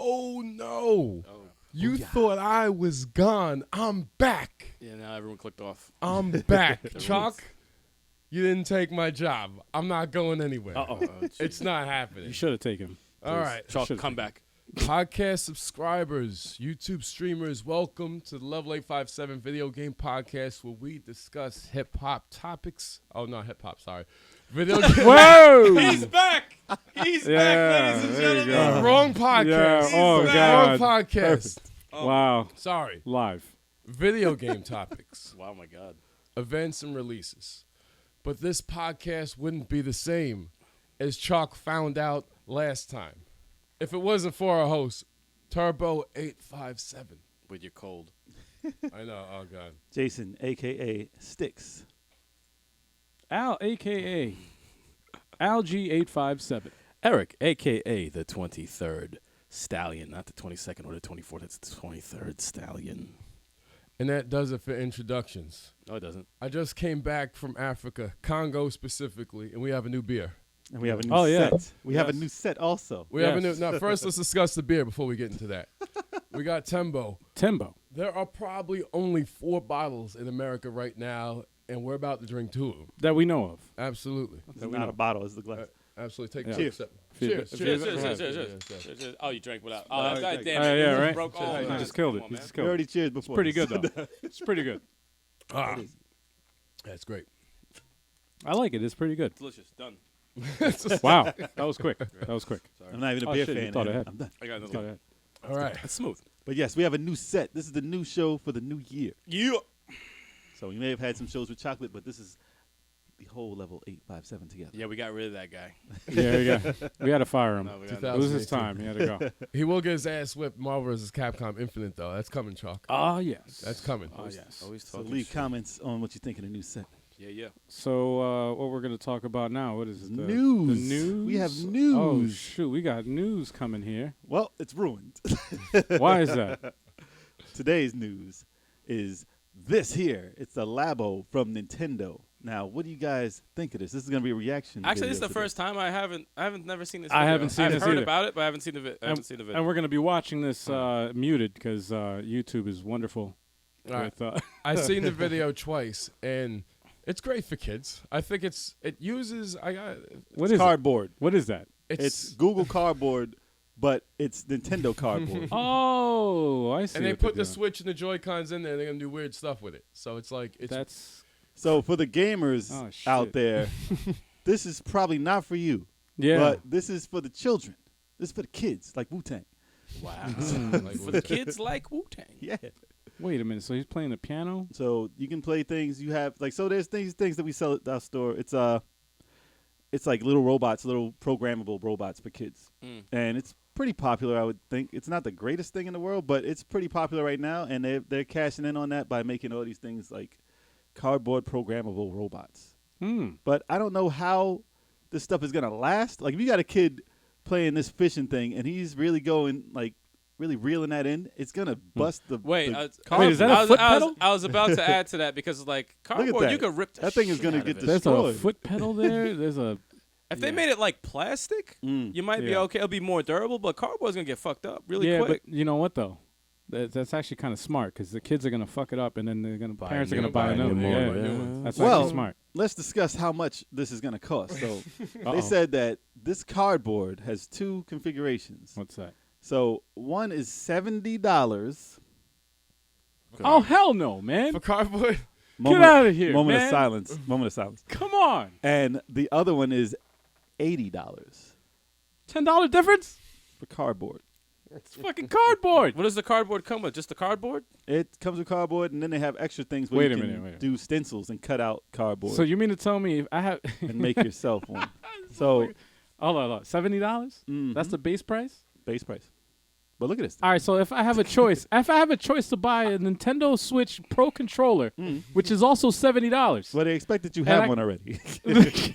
Oh no! Oh. You thought I was gone. I'm back. Yeah, now everyone clicked off. I'm back. Chalk, you didn't take my job. I'm not going anywhere. It's not happening. You should have taken him. All right. Chalk, come back. Podcast subscribers, YouTube streamers, welcome to the Level 857 Video Game Podcast, where we discuss hip-hop topics. Oh, not hip-hop, sorry. Video game. Whoa! He's back! He's back, ladies and gentlemen. Wrong podcast. Yeah. Oh, God. Wrong podcast. Oh. Wow. Sorry. Live. Video game topics. Wow, my God. Events and releases. But this podcast wouldn't be the same as Chalk found out last time. If it wasn't for our host, Turbo 857. With your cold. I know. Oh, God. Jason, a.k.a. Sticks. Al, a.k.a. Alg857. Eric, a.k.a. the 23rd Stallion. Not the 22nd or the 24th. It's the 23rd Stallion. And that does it for introductions. No, it doesn't. I just came back from Africa, Congo specifically, and we have a new beer. And we have a new set. We have a Yes. new set also. We have a new. Now, first, let's discuss the beer before we get into that. We got Tembo. Tembo. There are probably only 4 bottles in America right now, and we're about to drink 2 of them. That we know of. Absolutely. It's not a bottle, it's the glass. Absolutely. Take Yeah. a Cheers. sip. Cheers. Cheers. Oh, you drank without. Oh, God damn Oh, it. yeah, You right? broke all You mine. just killed it. Come on, You man. just We killed it. already cheers before. Pretty good, though. It's pretty good. Ah, that's great. I like it. It's pretty good. Delicious. Done. Wow. That was quick. That was quick. I'm not even a Oh, beer shit, you fan. thought and ahead. I'm done. I got another Go one. ahead. All right. That's smooth. But yes, we have a new set. This is the new show for the new year. Yeah. So we may have had some shows with chocolate, but this is the whole Level 857 together. Yeah, we got rid of that guy. Yeah, we had to fire him. No, we got 2000. It was his time. He had to go. He will get his ass whipped Marvel vs. Capcom Infinite, though. That's coming, Chalk. Ah, yes. That's coming. Oh, yes. Always So talking leave shit. comments on what you think of the new set. Yeah. So what we're going to talk about now, what is it? The News. The news? We have Oh, news. shoot. We got news coming here. Well, it's ruined. Why is that? Today's news is this here. It's the Labo from Nintendo. Now, what do you guys think of this? This is going to be a reaction. Actually, this is video the for first time I haven't never seen this. I video. haven't seen I've this heard either. about it, but I haven't seen the video. And we're going to be watching this muted because YouTube is wonderful. All right. With, I've seen the video twice, and it's great for kids. I think it uses what is cardboard. It? What is that? It's Google Cardboard, but it's Nintendo Cardboard. Oh, I see. and they what put they're the doing. Switch and the Joy-Cons in there. They're gonna do weird stuff with it. So it's like That's So for the gamers Oh, shit. out there, this is probably not for you. yeah. But this is for the children. This is for the kids, like Wu-Tang. Wow. like, For the kids like Wu-Tang. Yeah. Wait a minute. So he's playing the piano? So you can play things you have there's things that we sell at our store. It's like little robots, little programmable robots for kids. Mm. And it's pretty popular, I would think. It's not the greatest thing in the world, but it's pretty popular right now, and they're cashing in on that by making all these things like cardboard programmable robots. But I don't know how this stuff is going to last. Like if you got a kid playing this fishing thing and he's really going like really reeling that in, it's going to bust the Wait, the Wait, is that a foot pedal? I was about to add to that because like cardboard, that. you could rip the That thing is shit gonna out get of it. There's a destroyed. foot pedal there. There's a. If they made it like plastic, you might be Yeah. okay. It'll be more durable, but cardboard's gonna get fucked up really yeah, quick. but you know what though? That's actually kind of smart because the kids are gonna fuck it up and then parents are new gonna buy one. another. Buy Yeah, a new one. that's Well, actually smart. Let's discuss how much this is going to cost. So Uh-oh. they said that this cardboard has 2 configurations. What's that? So one is $70. Oh hell no, man! for cardboard. outta here, Moment man. of silence. Moment of silence. Come on, And the other one is $80 $10 difference? for cardboard. It's fucking cardboard. What does the cardboard come with? Just the cardboard? It comes with cardboard, and then they have extra things where Wait you a can minute, wait a minute. do stencils and cut out cardboard So you mean to tell me if I have? and make yourself one. So Hold on, $70? mhm, That's the base price. base price. But look at this. All right, so if I have a choice, to buy a Nintendo Switch Pro controller, which is also $70, Well, they expect that you And have I- one already.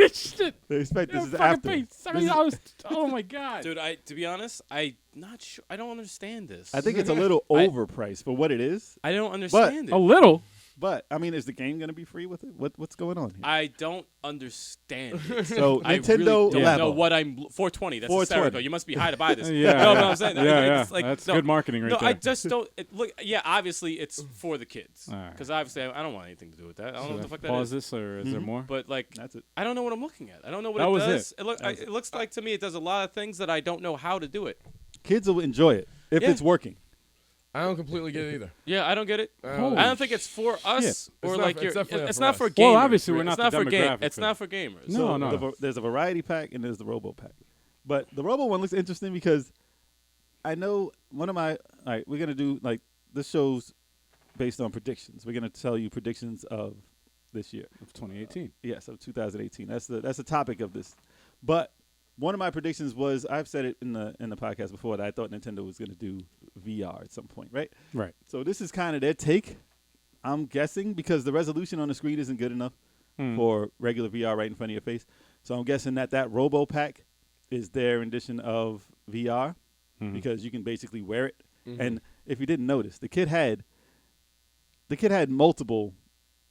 shit, They expect this is fucking after. pay This is- $70. Oh my god, Dude, to be honest, I not sure. I don't understand this. I think it's a little overpriced for what it is. I don't understand a it. little. But I mean, is the game going to be free with it? What's going on here? I don't understand it. So I Nintendo really don't know Labo. what I'm 420. That's 420. hysterical. You must be high to buy this. Yeah, no, yeah. but I'm saying Yeah, it's like, that's no, good marketing right no, there. I just don't look. Yeah, obviously it's for the kids All right. because obviously I don't want anything to do with that. I don't know what the fuck that Pause is. this, or is there more? But like, That's it. I don't know what I'm looking at. I don't know what That it was does. it. It looks like to me it does a lot of things that I don't know how to do it. Kids will enjoy it if Yeah. it's working. I don't completely get it either. Yeah, I don't get it. Holy I don't think it's for us or It's like not- you're. it's definitely It's for not us. for gamers. Well, obviously we're it's not not the for demographic It's for not for gamers. No, So no. there's a variety pack and there's the Robo pack. But the Robo one looks interesting because I know one of my. All right, we're gonna do like this show's based on predictions. We're gonna tell you predictions of this year. Of 2018. Yes, of 2018. That's the topic of this. But one of my predictions was I've said it in the podcast before that I thought Nintendo was gonna do VR at some point, right? Right. So this is kind of their take. I'm guessing because the resolution on the screen isn't good enough for regular VR right in front of your face. So I'm guessing that Robo Pack is their rendition of VR because you can basically wear it. And if you didn't notice, the kid had multiple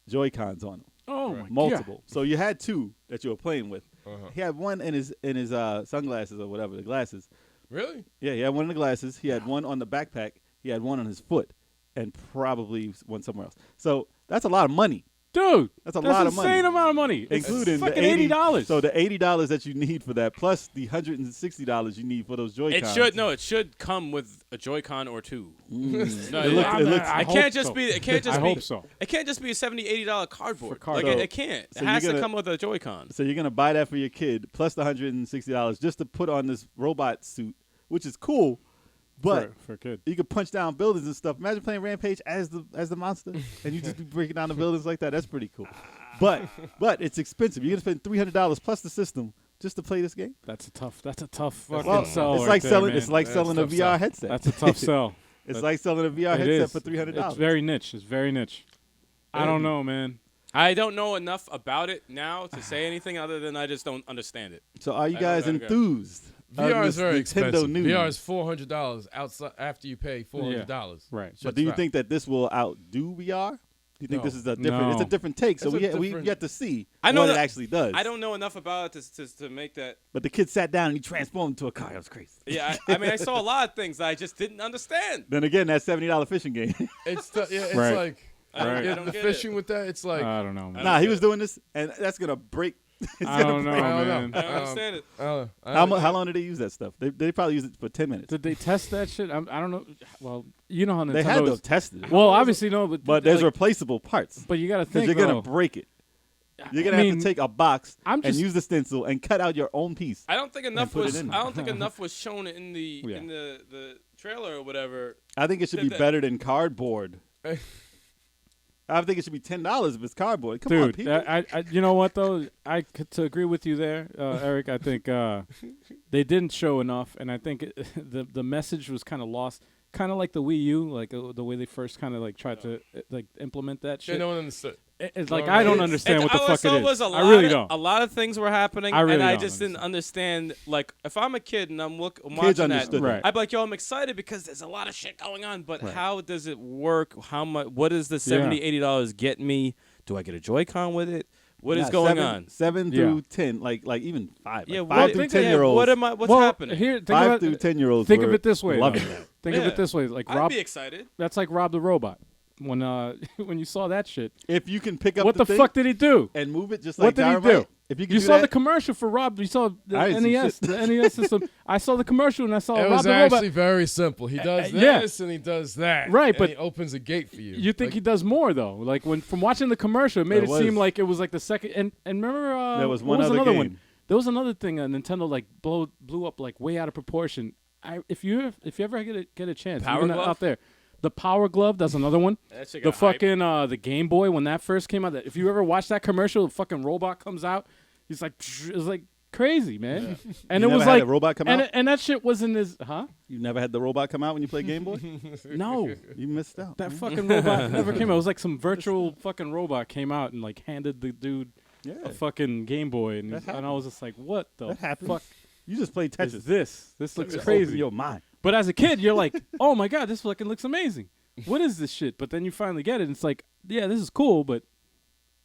Joy-Cons on him. Oh, my Multiple. So you had two that you were playing with. Uh-huh. He had one in his sunglasses or whatever, the glasses. Really? Yeah, he had one in the glasses. He had one on the backpack. He had one on his foot, and probably one somewhere else. So that's a lot of money, Dude, That's a lot of money. insane amount of money. It's including fucking the $80. So the $80 that you need for that, plus the $160 you need for those Joy-Cons. It should come with a Joy-Con or two. No, It looks- I it hope can't just so. be. It can't just I be. hope so. It can't just be a $70-$80 cardboard. cardboard. Like So- it can't. so It has you're to gonna- come with a Joy-Con. So you're gonna buy that for your kid, plus the $160 just to put on this robot suit, which is cool, but for a kid. you could punch down buildings and stuff. Imagine playing Rampage as the monster, and you just be breaking down the buildings like that. That's pretty cool. But it's expensive. You're gonna spend $300 plus the system just to play this game. That's a tough fucking Well, sell. it's right like there, selling. man. It's like That's selling a tough VR sell. headset. That's a tough sell. It's like selling a VR It headset is. for $300. It's very niche. It's very niche. I don't know, man. I don't know enough about it now to say anything other than I just don't understand it. So are you I guys don't get it. enthused? of VR is this very Nintendo expensive. news? VR is $400 outside after you pay $400. Right. But do you think that this will outdo VR? Do you think No. this is a different? It's a No. different take. So It's a we different- get to see I know what it that- actually does. I don't know enough about it to make that. But the kid sat down and he transformed into a car. That was crazy. Yeah, I mean, I saw a lot of things that I just didn't understand. Then again, that $70 fishing game. It's it's Right. like Right. yeah, I don't the get fishing with that. It's like I don't know, man. Nah, he was doing this, and that's gonna break. It's I gonna don't know, break. I don't know. man. I don't understand it. I don't know. How long did they use that stuff? They probably used it for 10 minutes. Did they test that shit? I don't know. Well, you know how Nintendo They had to is. have tested it. Well, obviously no, But there's like, replaceable parts but you got to because think you're gonna though, break it. You're gonna I have mean, to take a box I'm and just- use the stencil and cut out your own piece. I don't think enough put it was. in. I don't think enough was shown in the Yeah. in the trailer or whatever. I think it should be Did that- better than cardboard. I think it should be $10 if it's cardboard. Come on, dude. people. I you know what though? To agree with you there, Eric. I think they didn't show enough, and I think the message was kind of lost. Kind of like the Wii U, like the way they first kind of like tried to like implement that Yeah, shit. no one understood. It's like Well, I don't it's- understand what the all I fuck saw it is. was I really of, don't. A lot of things were happening, I really and I don't just didn't understand. Like, if I'm a kid and I'm watching that, understood Right. I'd be like, "Yo, I'm excited because there's a lot of shit going on." But Right. how does it work? How much? What does the $70, $80 get me? Do I get a Joy-Con with it? What is Nah, going 7 on? 7 Yeah. through 10, like even 5. Yeah, Like what, 5 through think- 10-year-olds. What am I? What's well, happening? Here, think 5 about, through 10-year-olds. think of were it this way. Loving though. that. Think of Yeah. it this way. Like I'd Rob, be excited. that's like Rob the Robot. When when you saw that shit, If you can pick up what the thing fuck did he do? and move it just What like did he Dynamite, do? If you can You do saw that, the commercial for Rob. You saw the I didn't see NES, shit. the NES system. I saw the commercial and I saw It Rob was the actually Robot. very simple. He does yeah. this and he does that. Right, and but he opens a gate for you. You think Like, he does more though? Like when from watching the commercial, it made There it seem was. like it was like the second. And remember, There was what one other another game. one. There was another thing Nintendo like blew up like way out of proportion. If you ever get a chance, Power even Glove? out there, the Power Glove. That's another one. That shit The got hype. fucking the Game Boy when that first came out. If you ever watch that commercial, the fucking robot comes out. He's like, it was like crazy, man. And You it was never had like a robot come and out? and that shit wasn't as you never had the robot come out when you played Game Boy? no. You missed out. That fucking robot never came out. It was like some virtual fucking robot came out and like handed the dude Yeah. a fucking Game Boy, That and I was just like, "What the That happens. fuck You just played is Tetris. this? This looks Just crazy." open your mind. But as a kid, you're like, "Oh my god, this fucking looks amazing." what is this shit? But then you finally get it, and it's like, yeah, this is cool, but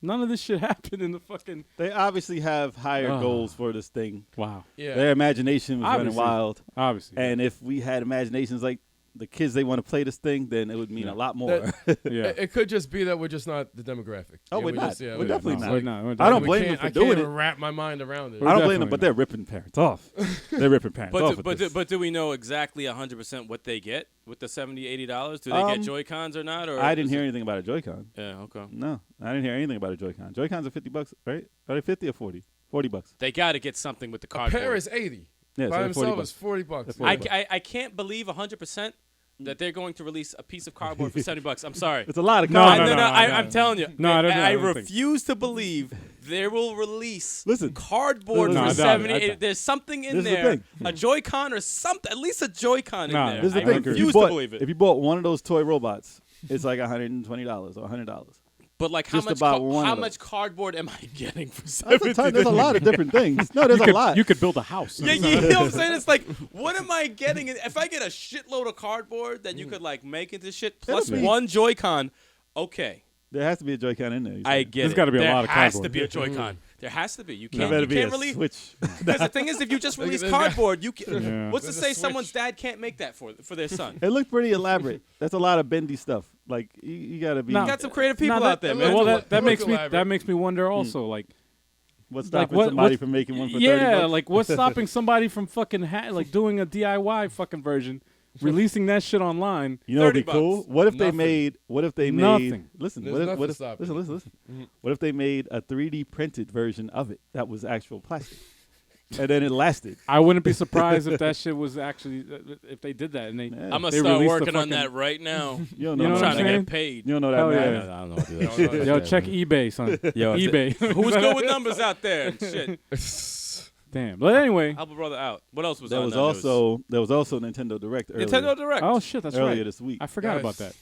none of this shit happened in the fucking. They obviously have higher goals for this thing. Wow. Yeah. Their imagination was running wild. Obviously. And if we had imaginations like the kids they want to play this thing, then it would mean a lot more. It could just be that we're just not the demographic. Oh, Yeah, we're not. We're definitely not. We're not. I don't blame them for doing I it. can't wrap my mind around it. I don't blame them, but they're ripping parents off. They're ripping parents off. But do we know exactly 100% what they get with the $70, $80? Do they get Joy-Cons or not? Or I didn't hear anything about a Joy-Con. Yeah, okay. No, I didn't hear anything about a Joy-Con. Joy-Cons are $50, right? Are they 50 or 40? $40. They got to get something with the A cardboard. pair is 80. Yeah, By so himself is $40. $40. I can't believe 100% that they're going to release a piece of cardboard for $70. I'm sorry. It's a lot of No, cardboard. I'm telling you. No, I don't know. I I don't think- refuse to believe they will release Listen. cardboard No, for I doubt it. 70. There's something in This is the there, thing. a Joy-Con or something, at least a Joy-Con in Nah, there. this This is I the thing. refuse to believe it. If you bought one of those toy robots, it's like $120 or $100. But like, just about one how of them. much cardboard am I getting for That's 70? a ton. There's a lot of different things. No, there's a lot. You could build a house. Yeah, you know what I'm saying? It's like, what am I getting? If I get a shitload of cardboard that you could like make into shit plus It'll be- one Joy-Con, okay, There has to be a Joy-Con in there. you I said. get There's it. gotta be a there lot of has cardboard. to be a Joy-Con. There has to be. You There can't. better You be can't a release. Switch. Because the thing is, if you just release this guy. cardboard, you can. Yeah. What's to There's a say switch. someone's dad can't make that for their son? It looked pretty elaborate. That's a lot of bendy stuff. Like you gotta be. No. You got some creative people Nah, out there, that- man. Well, Look that makes me elaborate. wonder also, like, What's like, stopping what- somebody what- from making one for yeah, $30? like what's stopping somebody from fucking like doing a DIY fucking version, releasing that shit online? You know, it'd be $30. cool. What if they Nothing. made? What if they made? Nothing. Listen. There's What if? nothing What if? stopping Listen. What if they made a 3D printed version of it that was actual plastic, and then it lasted? I wouldn't be surprised if that shit was actually if they did that and they. Yeah. I'm gonna They start released the working on fucking- that right now. You don't You know. know I'm what that trying to saying? get paid. You don't know that Hell math. yeah. I don't know how to do that. Yo, check eBay, son. Yo, eBay. Who's good with numbers out there? Shit, Damn. But anyway. help a brother out. What else was There on was that also Nintendo Direct earlier, Nintendo Direct? Oh shit, that's earlier right. this week. I forgot Yes. about that.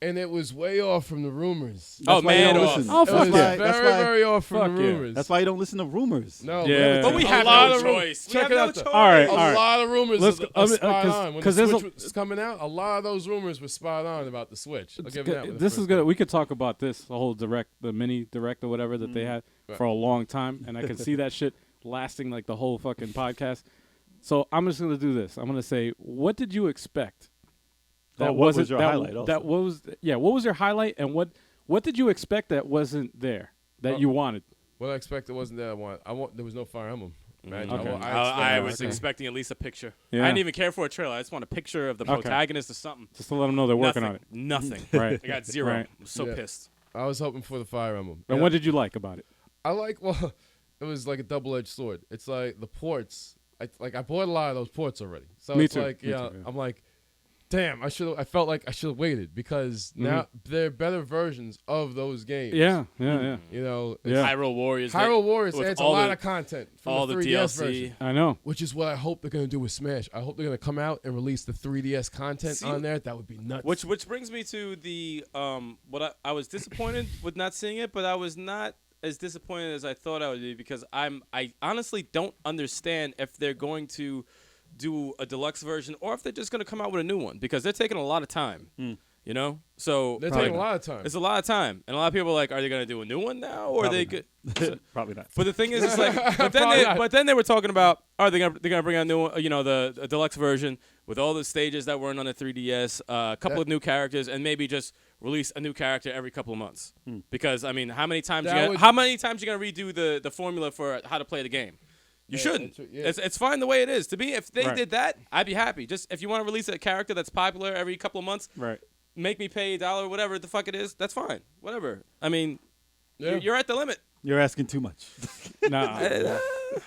And it was way off from the rumors. Oh, That's why you man, don't off. listen. Oh, It fuck was yeah. very off from Fuck the yeah. rumors. That's why you don't listen to rumors. No, Yeah. But we a have lot no of choice. We Check have it no out. choice. All right, A all right. lot of rumors Let's are go- I mean, spot 'cause- on. When 'cause the there's Switch was coming out, a lot of those rumors were spot on about the Switch. I'll give it that. This is gonna. We could talk about this, the whole direct, the mini direct or whatever that they had for a long time, and I can see that shit lasting like the whole fucking podcast. So I'm just gonna do this. I'm gonna say, what did you expect? What was your that, highlight also? That was What was your highlight, and what did you expect that wasn't there that you wanted? What I expected wasn't there. There was no Fire Emblem. Man, Okay. I was Okay. expecting at least a picture. Yeah. I didn't even care for a trailer. I just want a picture of the Okay. protagonist or something. Just to let them know they're working on it. Nothing. Right. I got zero. Right. I'm so Yeah. pissed. I was hoping for the Fire Emblem. And Yeah. what did you like about it? I like? Well, it was like a double-edged sword. It's like the ports. I bought a lot of those ports already. So Me it's too. like, Me yeah, too, yeah. I'm like, damn. I felt like I should have waited because now they're better versions of those games. Yeah, yeah. You know, Yeah. Hyrule Warriors. Hyrule Warriors with adds a all lot the- of content from all the the 3DS DLC. version, I know. which is what I hope they're gonna do with Smash. I hope they're gonna come out and release the 3DS content See, on there. That would be nuts. Which brings me to the what I was disappointed with not seeing it, but I was not as disappointed as I thought I would be because I honestly don't understand if they're going to do a deluxe version or if they're just going to come out with a new one because they're taking a lot of time. You know, so they're Probably taking a not. lot of time. it's a lot of time, and a lot of people are like, are they going to do a new one now, or Probably are they? Probably not. But the thing is, it's like, Probably not. but then they were talking about, are they gonna bring out new, the deluxe version with all the stages that weren't on the 3DS, a couple of new characters, and maybe just release a new character every couple of months. Because I mean, how many times you gonna redo the formula for how to play the game? You shouldn't. that's right, yeah. It's fine the way it is. To me, if they Right. did that, I'd be happy. Just if you want to release a character that's popular every couple of months, Right. make me pay $1, whatever the fuck it is. That's fine. Whatever. I mean, Yeah. you're at the limit. You're asking too much Nah.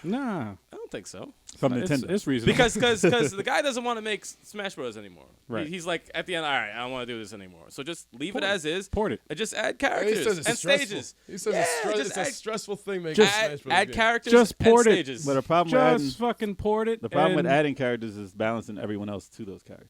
Nah. I don't think so. from It's, Nintendo. it's reasonable. Because the guy doesn't want to make Smash Bros. Anymore. Right. He's like, at the end, all right, I don't want to do this anymore. So just leave it as is. Port it. And just add He characters says it's and stressful. stages. He says Yeah, it's a stressful thing making Just Smash Bros. Add game. characters Just and port it. stages. But the problem with adding, Just fucking port it. the problem with and- adding characters is balancing everyone else to those characters.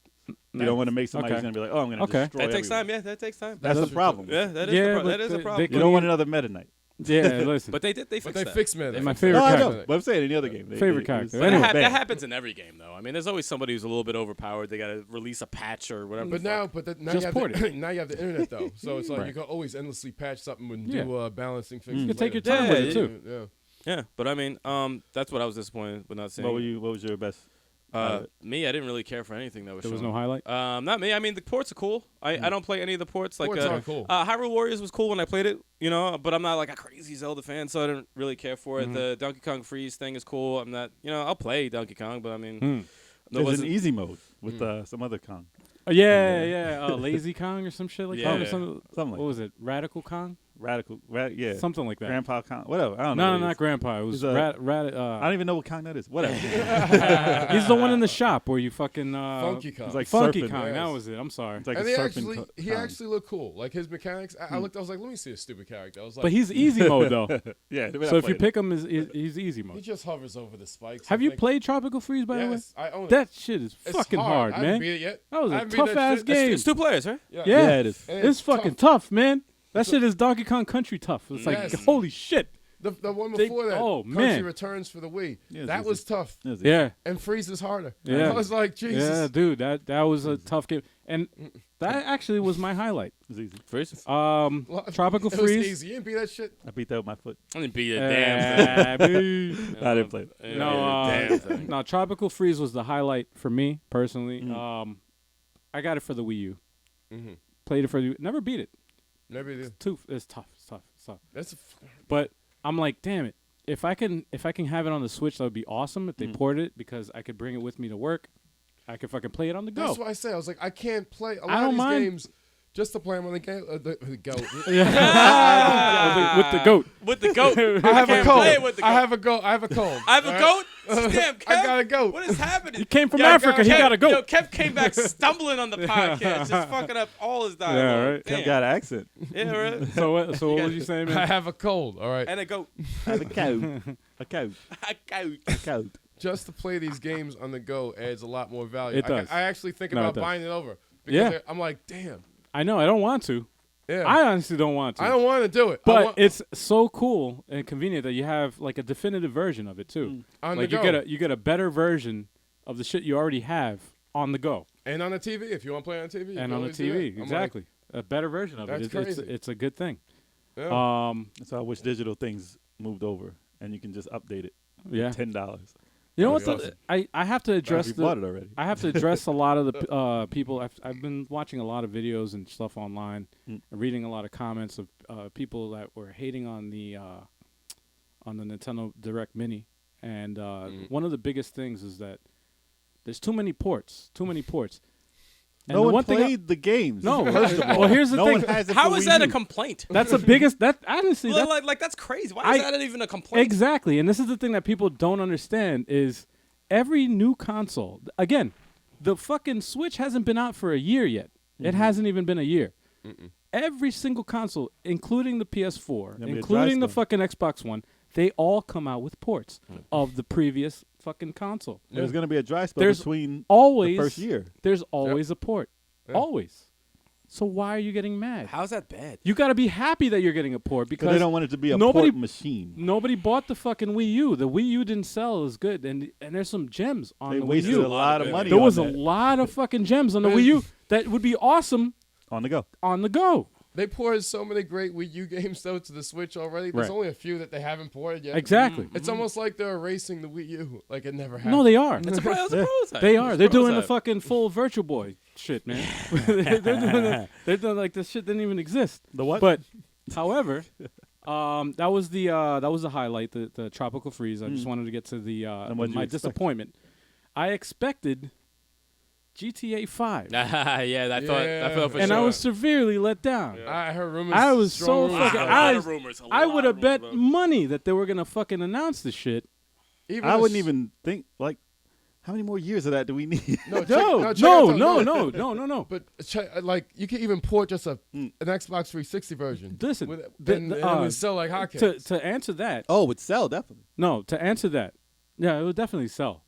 You don't want to make somebody who's Okay. gonna be like, oh, I'm gonna Okay. destroy that takes everyone. time. Yeah, that takes time. That's the problem. Yeah, that is Yeah, the but that is a they- problem. You don't want another Meta Knight. Yeah, listen. But they But fixed they that. fixed man. My They favorite No, I character. know. But I'm saying any other game. Favorite character. But Anyway. that happens in every game, though. I mean, there's always somebody who's a little bit overpowered. They got to release a patch or whatever. But now Just you have port the, now you have the internet though, so it's like Right. you can always endlessly patch something and Yeah. do balancing fixes. You can take your later. time with it, too. Yeah. yeah, but I mean, that's what I was disappointed with not seeing. What was your best? Me, I didn't really care for anything that was There was shown. no highlight. Not me. I mean, the ports are cool. I don't play any of the ports. Like Ports are cool. Hyrule Warriors was cool when I played it, but I'm not like a crazy Zelda fan, so I didn't really care for it. The Donkey Kong Freeze thing is cool. I'm not, I'll play Donkey Kong, but I mean, There's an easy mode with some other Kong. Yeah. Lazy Kong or some shit like that. Or Yeah. something Something what like was it? Radical Kong? yeah. Something like that. Grandpa Kong, whatever. I don't know. No, what it not is. Grandpa. It was He's a- I don't even know what Kong that is. Whatever. He's the one in the shop where you fucking Funky Kong. It's like Funky surfing. Kong. Yes. That was it. I'm sorry. It's like and a he surfing Kong. actually looked cool. Like his mechanics. I looked. I was like, let me see a stupid character. I was like, But he's easy mode though. Yeah. So if you pick him, he's easy he mode. just hovers over the spikes. Have I you think. played Tropical Freeze by the way? Yes, I own it. That shit is It's fucking hard, I haven't man. beat it yet. That was I a haven't beat tough that ass shit. game. it's 2 players, right? Yeah, Yeah, it is. And it's fucking tough, man. That shit is Donkey Kong Country tough. It's like Yes. holy shit. The one They- before that, oh, Country man. Returns for the Wii. Yeah, That it's was tough. Yeah. And Freeze is harder. Yeah. I was like, Jesus. Yeah, dude, that was a tough game. And that actually was my highlight. It's easy. Freeze? Tropical It was Freeze. easy. You didn't beat that shit. I beat that with my foot. I didn't beat a damn thing. Boo. I didn't play it. Yeah, No, damn thing. no, Tropical Freeze was the highlight for me personally. Mm. I got it for the Wii U. Mm-hmm. Played it for the never beat it. Never did. It's tough. That's But I'm like, damn it. If I can have it on the Switch, that would be awesome if they ported it because I could bring it with me to work. I could fucking play it on the go. That's why I say I was like, I can't play a I lot don't of these mind. games just to play them on the game. The go. With the goat. With the goat. I have a can't cold. play it with the I goat. have a goat. I have a cold. I have a goat? Damn, Kev. I got a goat. What is happening? He came from Yo, Africa. He Kev- got a goat. Yo, Kev came back stumbling on the podcast, just fucking up all his dialogue. right. Damn. Kev got an accent. Yeah, right. So what was you saying, I man? have a cold. All right. And a goat. I have a coat. A coat. A goat. A coat. Just to play these games on the go adds a lot more value. It does. I actually think No, it about does. buying it over because Yeah. I'm like, damn. I know. I don't want to. Yeah. I honestly don't want to. I don't want to do it. I But want, it's so cool and convenient that you have like a definitive version of it too. on Like the you go. get a better version of the shit you already have on the go And on the TV, if you want to play on TV. you and can on the always do that. TV. I'm like, Exactly. A better version of That's it. crazy. It's a good thing. yeah. So I wish digital things moved over and you can just update it. Yeah. $10. You know what? That'd be I have to address You bought it already. I have to address a lot of the people. I've been watching a lot of videos and stuff online, and reading a lot of comments of people that were hating on the Nintendo Direct Mini. And one of the biggest things is that there's too many ports. And No the one thing played the games. No. First of all. Well, here's the no thing. one has it How for is Wii that a U. complaint? that's the biggest. That honestly, Well, that's like that's crazy. Why is that even a complaint? exactly. And this is the thing that people don't understand is every new console. Again, the fucking Switch hasn't been out for a year yet. It hasn't even been a year. Every single console, including the PS4, Gonna be a including the dry spell. fucking Xbox One, they all come out with ports of the previous fucking console. There's going to be a dry spell There's between Always, the first year. there's always a port. Yeah. Always. So why are you getting mad? How's that bad? You got to be happy that you're getting a port Because because they don't want it to be a nobody- port machine. nobody bought the fucking Wii U. The Wii U didn't sell as good, and there's some gems on They the Wii wasted U. a lot of money There on was a that. lot of fucking gems on the Wii U that would be awesome On the go. on the go. They poured so many great Wii U games though to the Switch already. There's Right. only a few that they haven't ported yet. Exactly. It's almost like they're erasing the Wii U, like it never happened. No, they are. It's a prototype. They are. It's a They're doing the prototype. fucking full Virtual Boy shit, man. They're doing like this shit didn't even exist. The what? But, however, that was the highlight, the Tropical Freeze. I just wanted to get to the what'd you my expect? disappointment. I expected GTA 5, Yeah, I thought for and sure. I was severely let down. I heard rumors. I was strong so rumors fucking. about a lot it. of rumors. I would have bet money that they were gonna fucking announce the shit. Even I the wouldn't s- even think, like, how many more years of that do we need? No, check, No, check out no. But like you can even port just an Xbox 360 version. Listen, with, the- and the, it would sell like hotcakes. To answer that, Oh, with Cell, definitely. no, to answer that, yeah, it would definitely sell.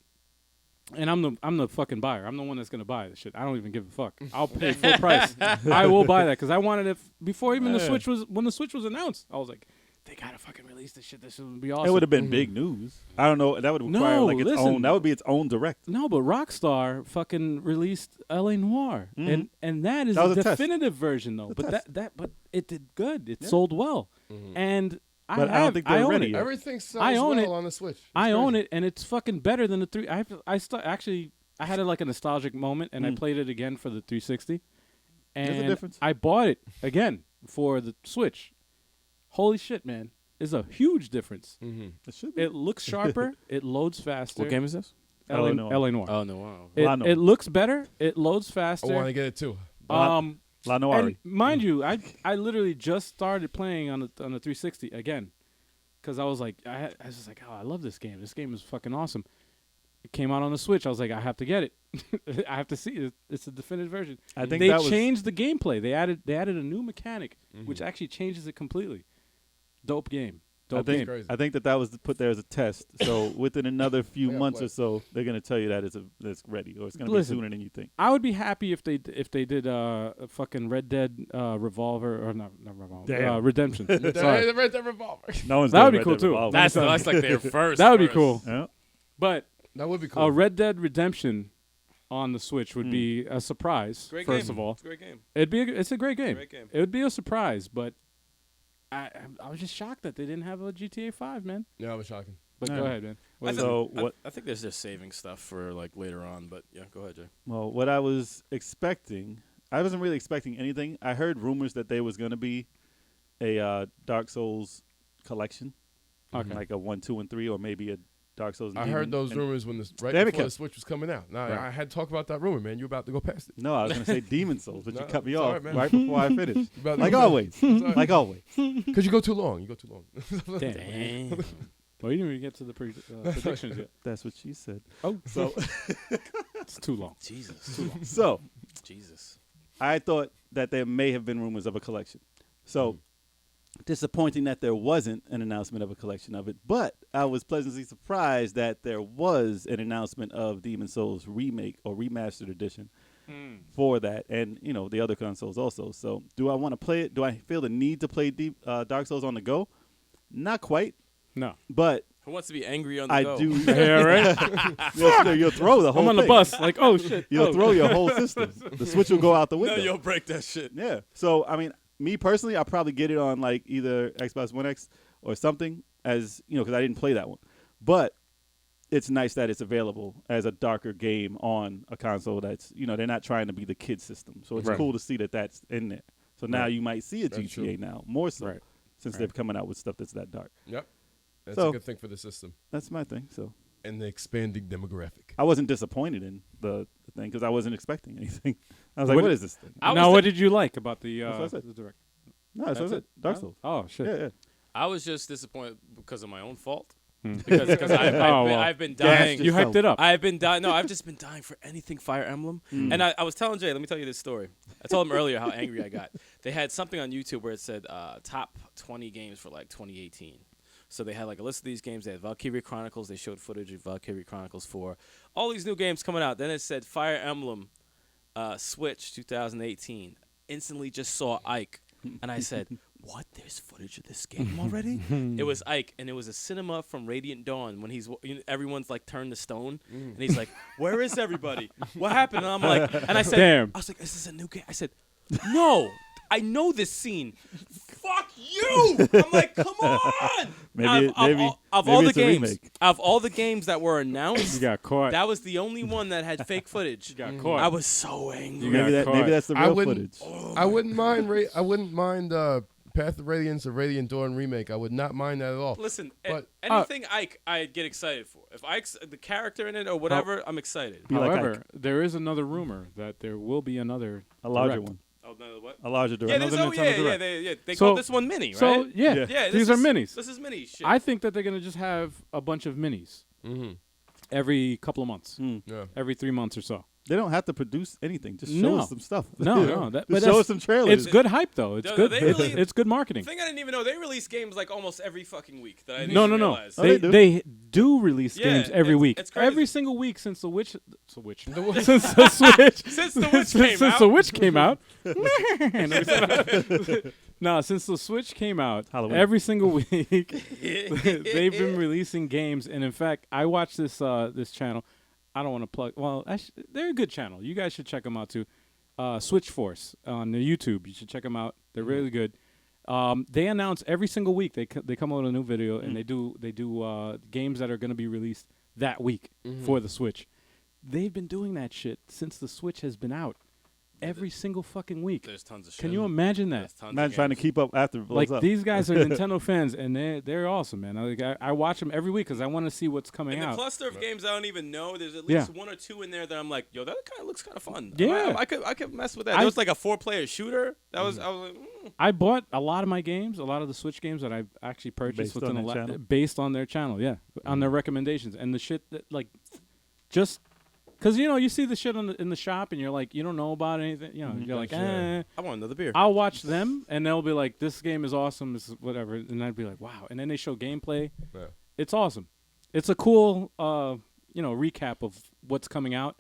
And I'm the fucking buyer. I'm the one that's gonna buy the shit. I don't even give a fuck. I'll pay full price. I will buy that because I wanted it before even the Switch was when the Switch was announced. I was like, they gotta fucking release this shit. This would be awesome. It would have been big news. I don't know. That would require like its listen. own. That would be its own direct. No, but Rockstar fucking released L.A. Noire, and that is That a was a test. definitive version though. A But test. but it did good. It sold well, and But I don't think they're I own ready it. yet. Everything sells I own well it. on the Switch. It's I own crazy. it, and it's fucking better than the 3. Actually, I had like a nostalgic moment, and I played it again for the 360. And There's a difference. I bought it again for the Switch. Holy shit, man! It's a huge difference. It should be. It looks sharper. It loads faster. What game is this? L.A. Noire. Noire. Oh no! Wow. It looks better. It loads I faster. want to get it too. La Noire. And mind you, I literally just started playing on the 360 again, because I was like, I was just like, oh, I love this game. This game is fucking awesome. It came out on the Switch. I was like, I have to get it. I have to see it. It's a definitive version. I think they that was changed the gameplay. They added a new mechanic, which actually changes it completely. Dope game. I Dope think, game. Crazy. I think that was put there as a test. So within another few Yeah, months play. or so, they're gonna tell you that it's ready, or it's gonna Listen. be sooner than you think. I would be happy if they did a fucking Red Dead Revolver or not Revolver Damn. Redemption. The Sorry. Red Dead Revolver. No one's That would doing be cool, Red Dead too. Revolver. That's like their first. That would be cool. Yeah. But That would be cool. a Red Dead Redemption on the Switch would be a surprise. Great first game. of all, It's a great game. it's a great game. Great game. It would be a surprise, but I was just shocked that they didn't have a GTA 5, man. Yeah, that was shocking. But Yeah. go ahead, man. What is So I, what? I think they're just saving stuff for like later on. But yeah, go ahead, Jay. Well, what I was expecting, I wasn't really expecting anything. I heard rumors that there was gonna be a Dark Souls collection, Okay. like a 1, 2, and 3, or maybe a Dark Souls. I Demon. heard those And- rumors when right Damn it, before Kev. the Switch was coming out. Now Right. I had to talk about that rumor, man. You about to go past it. No, I was gonna say Demon Souls, but No, you cut me it's all off right, man. right before I finished. You about to Like go always, like always. Because you go too long. You go too long. Damn. Damn. Well, you didn't even get to the predictions yet. That's what she said. Oh, So, it's too long. Jesus. so Jesus. I thought that there may have been rumors of a collection. So disappointing that there wasn't an announcement of a collection of it, but I was pleasantly surprised that there was an announcement of Demon Souls remake or remastered edition for that, and the other consoles also. So do I want to play it? Do I feel the need to play Dark Souls on the go? Not quite, No. but Who wants to be angry on the I go? do. Yeah, right. You'll throw the whole I'm on the thing. bus. Like, oh shit. You'll Oh. throw your whole system. The Switch will go out the No, window. you'll break that shit. Yeah. So I mean, me personally, I'll probably get it on like either Xbox One X or something, as because I didn't play that one. But it's nice that it's available as a darker game on a console that's they're not trying to be the kid system. So it's Right. cool to see that that's in there. So now Right. you might see a That's GTA true. now more so Right. since Right. they're coming out with stuff that's that dark. Yep. That's So- a good thing for the system That's my thing. So and the expanding demographic. I wasn't disappointed in the thing because I wasn't expecting anything. I was like, what is this thing? Now, what did you like about the That's what I said. the direct? No, that's what I said. Dark Oh. Souls. Oh shit. Yeah, yeah. I was just disappointed because of my own fault. Hmm. Because I've been dying. You hyped it up. I've been dying. No, I've just been dying for anything Fire Emblem. And I was telling Jay, let me tell you this story. I told him earlier how angry I got. They had something on YouTube where it said top 20 games for like 2018. So they had like a list of these games. They had Valkyria Chronicles. They showed footage of Valkyria Chronicles 4. All these new games coming out. Then it said Fire Emblem Switch 2018. Instantly just saw Ike. And I said, what? There's footage of this game already? It was Ike, and it was a cinema from Radiant Dawn when everyone's like turned to stone, and he's like, "Where is everybody? What happened?" And I'm like, and I said, Damn. I was like, "Is this a new game?" I said, "No, I know this scene. Fuck you!" I'm like, "Come on!" Maybe Of all the it's a games, remake. of all the games that were You announced, got caught. that was the only one that had fake footage. You got caught. I was so angry. You Maybe got maybe caught. that's the I real wouldn't- footage. I wouldn't mind. I wouldn't mind Path of Radiance or Radiant Dawn remake. I would not mind that at all. Listen, But- anything Ike, I get excited for. If Ike's the character in it or whatever, I'm excited. Be like However, Ike. there is another rumor that there will be another A larger direct. one. Oh no, what? A larger Yeah, direct. there's, Another Nintendo Direct. They So- call this one mini, right? So yeah, Yeah. yeah, these are minis. This is mini shit. I think that they're gonna just have a bunch of minis Mm-hmm. every couple of months, Mm. Yeah. every 3 months or so. They don't have to produce anything. Just show No. us some stuff. No. Just But show us some trailers. It's good hype though. It's No, good. they really- It's good marketing. The thing I didn't even know, they release games like almost every fucking week. That I didn't No. even realize. Oh, They they do? they do release Yeah, games every it's- week. it's crazy. Every single week since the Witch. Since the Switch. Since the Witch came since out. the Witch came out. No, since the Switch came out, Halloween. every single week they've been releasing games. And in fact, I watch this this channel. I don't want to plug. Well, they're a good channel. You guys should check them out too. Switch Force on the YouTube. You should check them out. They're really good. They announce every single week. They come out with a new video and they do games that are going to be released that week for the Switch. They've been doing that shit since the Switch has been out. Every single fucking week. There's tons of shit. Can you imagine that? There's tons Imagine of trying to games. keep up after it blows Like up. these guys are Nintendo fans, and they're awesome, man. I watch them every week because I want to see what's coming In the out. cluster of games I don't even know, there's at Yeah. least one or two in there that I'm like, yo, that kind of looks kind of fun. Yeah. I could mess with that. There was like a 4-player shooter. That was I was like, I bought a lot of my games, a lot of the Switch games that I've actually purchased Based within on the their channel? based on their channel, on their recommendations and the shit that just because you see the shit in the shop and you're like you don't know about anything, you're like I want another beer. I'll watch them and they'll be like this game is awesome, this is whatever, and I'd be like wow, and then they show gameplay. Yeah. It's awesome. It's a cool recap of what's coming out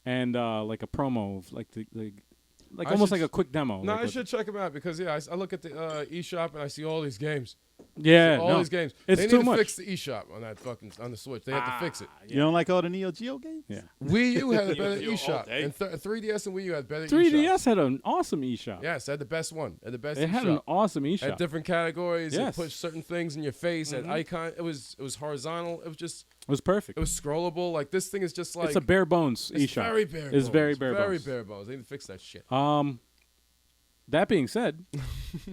and like a promo of like I almost should like a quick demo. No, like I what- should check them out because I look at the eShop and I see all these games. Yeah, all no. these games. It's they need too to much. fix the eShop on that on the Switch. They have to fix it. You don't like all the Neo Geo games? Yeah. Wii U had a Neo better Geo all eShop, day. and 3DS and Wii U had better 3DS eShops. had an awesome eShop. Yes, they had the best one. Had the best It had an eShop. awesome Had eShop. different categories. Yes. It pushed certain things in your face. Had icon. It was horizontal. It was just. It was perfect. It was scrollable. Like this thing is just like. It's a bare bones It's eShop. very bare. It's bones. very bare Very bones. bare bones. They need to fix that shit. That being said,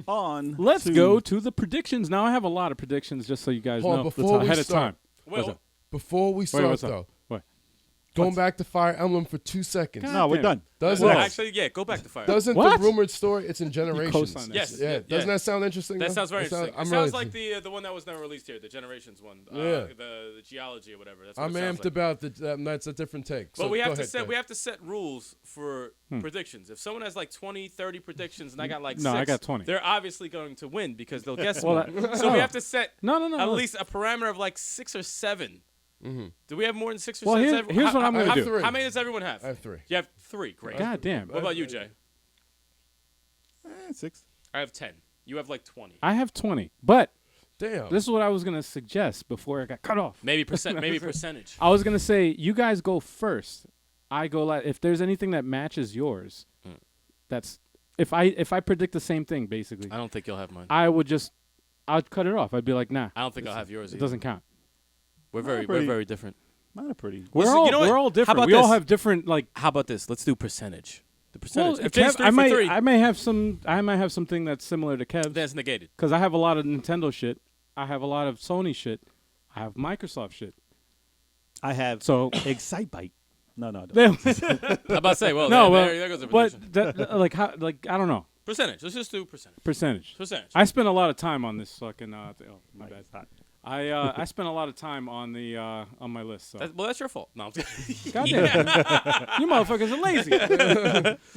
let's to- go to the predictions. Now I have a lot of predictions, just so you guys Hold on, know before we ahead of start. time. What's up? Before we Wait, start what's up? though, What? going back to Fire Emblem for 2 seconds. God No, we're damn it. done. Doesn't Well, it? actually, yeah, go back to Fire. Doesn't What? the rumored story? It's in Generations. co-signed that Yes, shit. Yeah. yeah. Doesn't that sound interesting? That though? sounds very It sound- interesting. I'm It sounds really- like the one that was never released here, the Generations one. Yeah. The geology or whatever. That's what I'm it sounds amped like. about the. That's a different take. But So we go have to ahead, set go we ahead. have to set rules for predictions. If someone has like 20, 30 predictions and I got like No, 6, I got 20. they're obviously going to win because they'll guess Well, more. that- So we no. have to set No. at least a parameter of like 6 or 7. Do we have more than 6 or Well, 7? here's what I'm I gonna have do. 3. How many does everyone have? I have 3. You have 3. Great. God damn. What about you, Jay? 6. I have 10. You have like 20. I have 20, but Damn. this is what I was gonna suggest before I got cut off. Maybe percentage. I was gonna say you guys go first. I go last. If there's anything that matches yours, that's if I predict the same thing basically, I don't think you'll have mine. I'd cut it off. I'd be like, nah, I don't think I'll have yours it either. doesn't count. We're pretty- very different. Mine are pretty. We're Listen, all you know what? we're all How different. about We all this? have different like. How about this? Let's do percentage. The Well, percentage. If Jay's 3 Kev, for 3, I may have something that's similar to Kev's that's negated. because I have a lot of Nintendo shit. I have a lot of Sony shit. I have Microsoft shit. I have So Excitebike. No. I'm about to say, well, no, there goes the prediction. but like how I don't know Percentage. Let's just do percentage. percentage. I spent a lot of time on this fucking. My Mike, bad. it's hot. I spent a lot of time on the on my list. So. That's your fault. No, I'm kidding. Goddamn, you motherfuckers are lazy,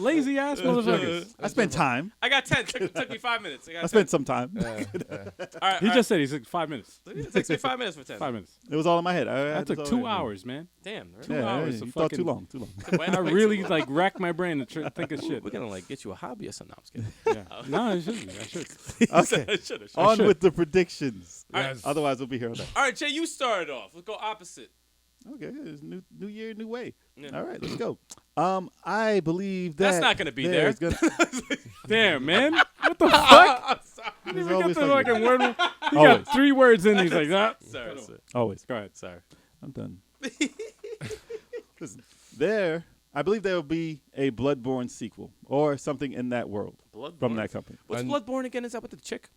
lazy ass motherfuckers. I spent time. I got 10. Took me 5 minutes. I got I 10. spent some time. All right, He all just said he's like 5 minutes. right. It takes me 5 minutes for 10. 5 minutes. It was all in my head. That took 2 hours, man. Damn. Two Yeah, hours you of thought fucking- too long. Too long. I really like racked my brain to think of shit. We're gonna like get you a hobby or something. No, I'm just Yeah. No, I shouldn't. I should. Okay. kidding. Should have. On should. with the predictions. Yes. Otherwise, we'll be here all day. All right, Jay, you started off. Let's go opposite. Okay, it's new year, new way. Yeah. All right, let's go. I believe that That's not gonna be there. there's gonna- Damn, man. What the fuck? I'm sorry. Did There's we get always the something. fucking word? He Always. got 3 words in. He's like, ah. Sorry. Always. Go ahead. Sorry. I'm done. Listen, I believe there will be a Bloodborne sequel or something in that world Bloodborne. from that company. What's Bloodborne again? Is that with the chick?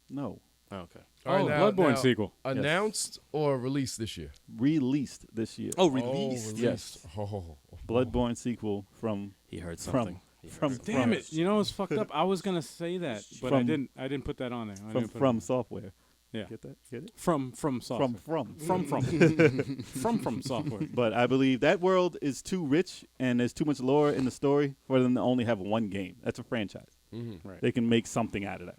No, Oh, okay. All right, Oh, now- Bloodborne now, sequel. Announced or released this year? released this year. Oh, Oh, released. Yes. Oh. Bloodborne sequel from He heard From- something. from Damn from, it! You know what's fucked up? I was gonna say that, but I From- didn't. I didn't put that on there. I from didn't put it From on. Software. Yeah. Get that? Get it? From software. From software. But I believe that world is too rich and there's too much lore in the story for them to only have one game. That's a franchise. Right. They can make something out of that.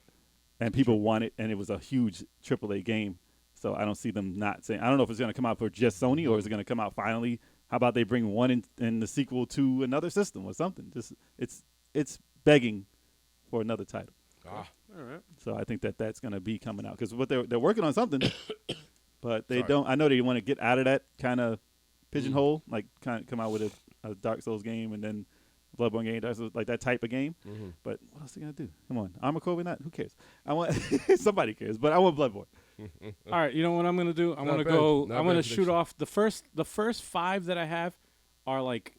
And people want it, and it was a huge AAA game. So I don't see them not saying. I don't know if it's going to come out for just Sony or is it going to come out finally. How about they bring one in the sequel to another system or something? Just it's begging for another title. All right. So I think that's going to be coming out because what they're working on something, but they don't. I know they want to get out of that kind of pigeonhole, like kind of come out with a Dark Souls game and then Bloodborne game, Dark Souls, like that type of game. But what else are they gonna do? Come on, Armored Core, not? Who cares? I want somebody cares, but I want Bloodborne. All right, you know what I'm gonna do? I'm Not gonna bad. go. Not I'm bad gonna prediction. shoot off the first 5 that I have are like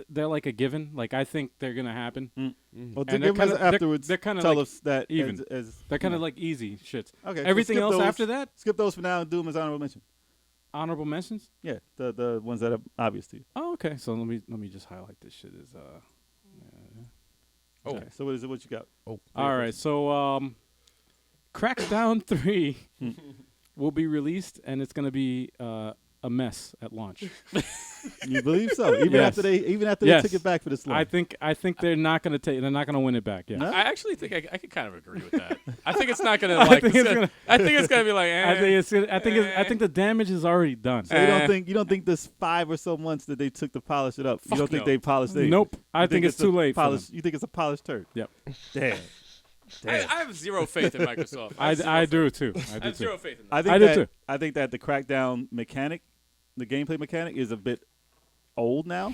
they're like a given. Like I think they're gonna happen. Well, And give us they're afterwards. they're kinda tell like us that even. As They're kind of like easy shits. okay. so Everything skip else those- after that, skip those for now and do them as honorable mention. honorable mentions. Yeah, the ones that are obvious to you. Oh, okay. So let me just highlight this shit as Oh. Okay, so what is it? What you got? Oh, All right, so Crackdown 3 will be released, and it's gonna be a mess at launch. You believe so? Even Yes. after they Yes. took it back for this long. I think they're not gonna win it back. Yeah. No? I actually think I could kind of agree with that. I think it's not gonna I like. think it's gonna- I think it's gonna be like. I think the damage is already done. So you don't think this 5 or so months that they took to polish it up? You Fuck don't think no. they polished it? Nope. I You think it's too a late. For them. Polish, you think it's a polished turd? Yep. Damn. I have zero faith in Microsoft. I do too. I I do have too. zero faith in them. I think I do that too. I think that the Crackdown mechanic, the gameplay mechanic, is a bit old now.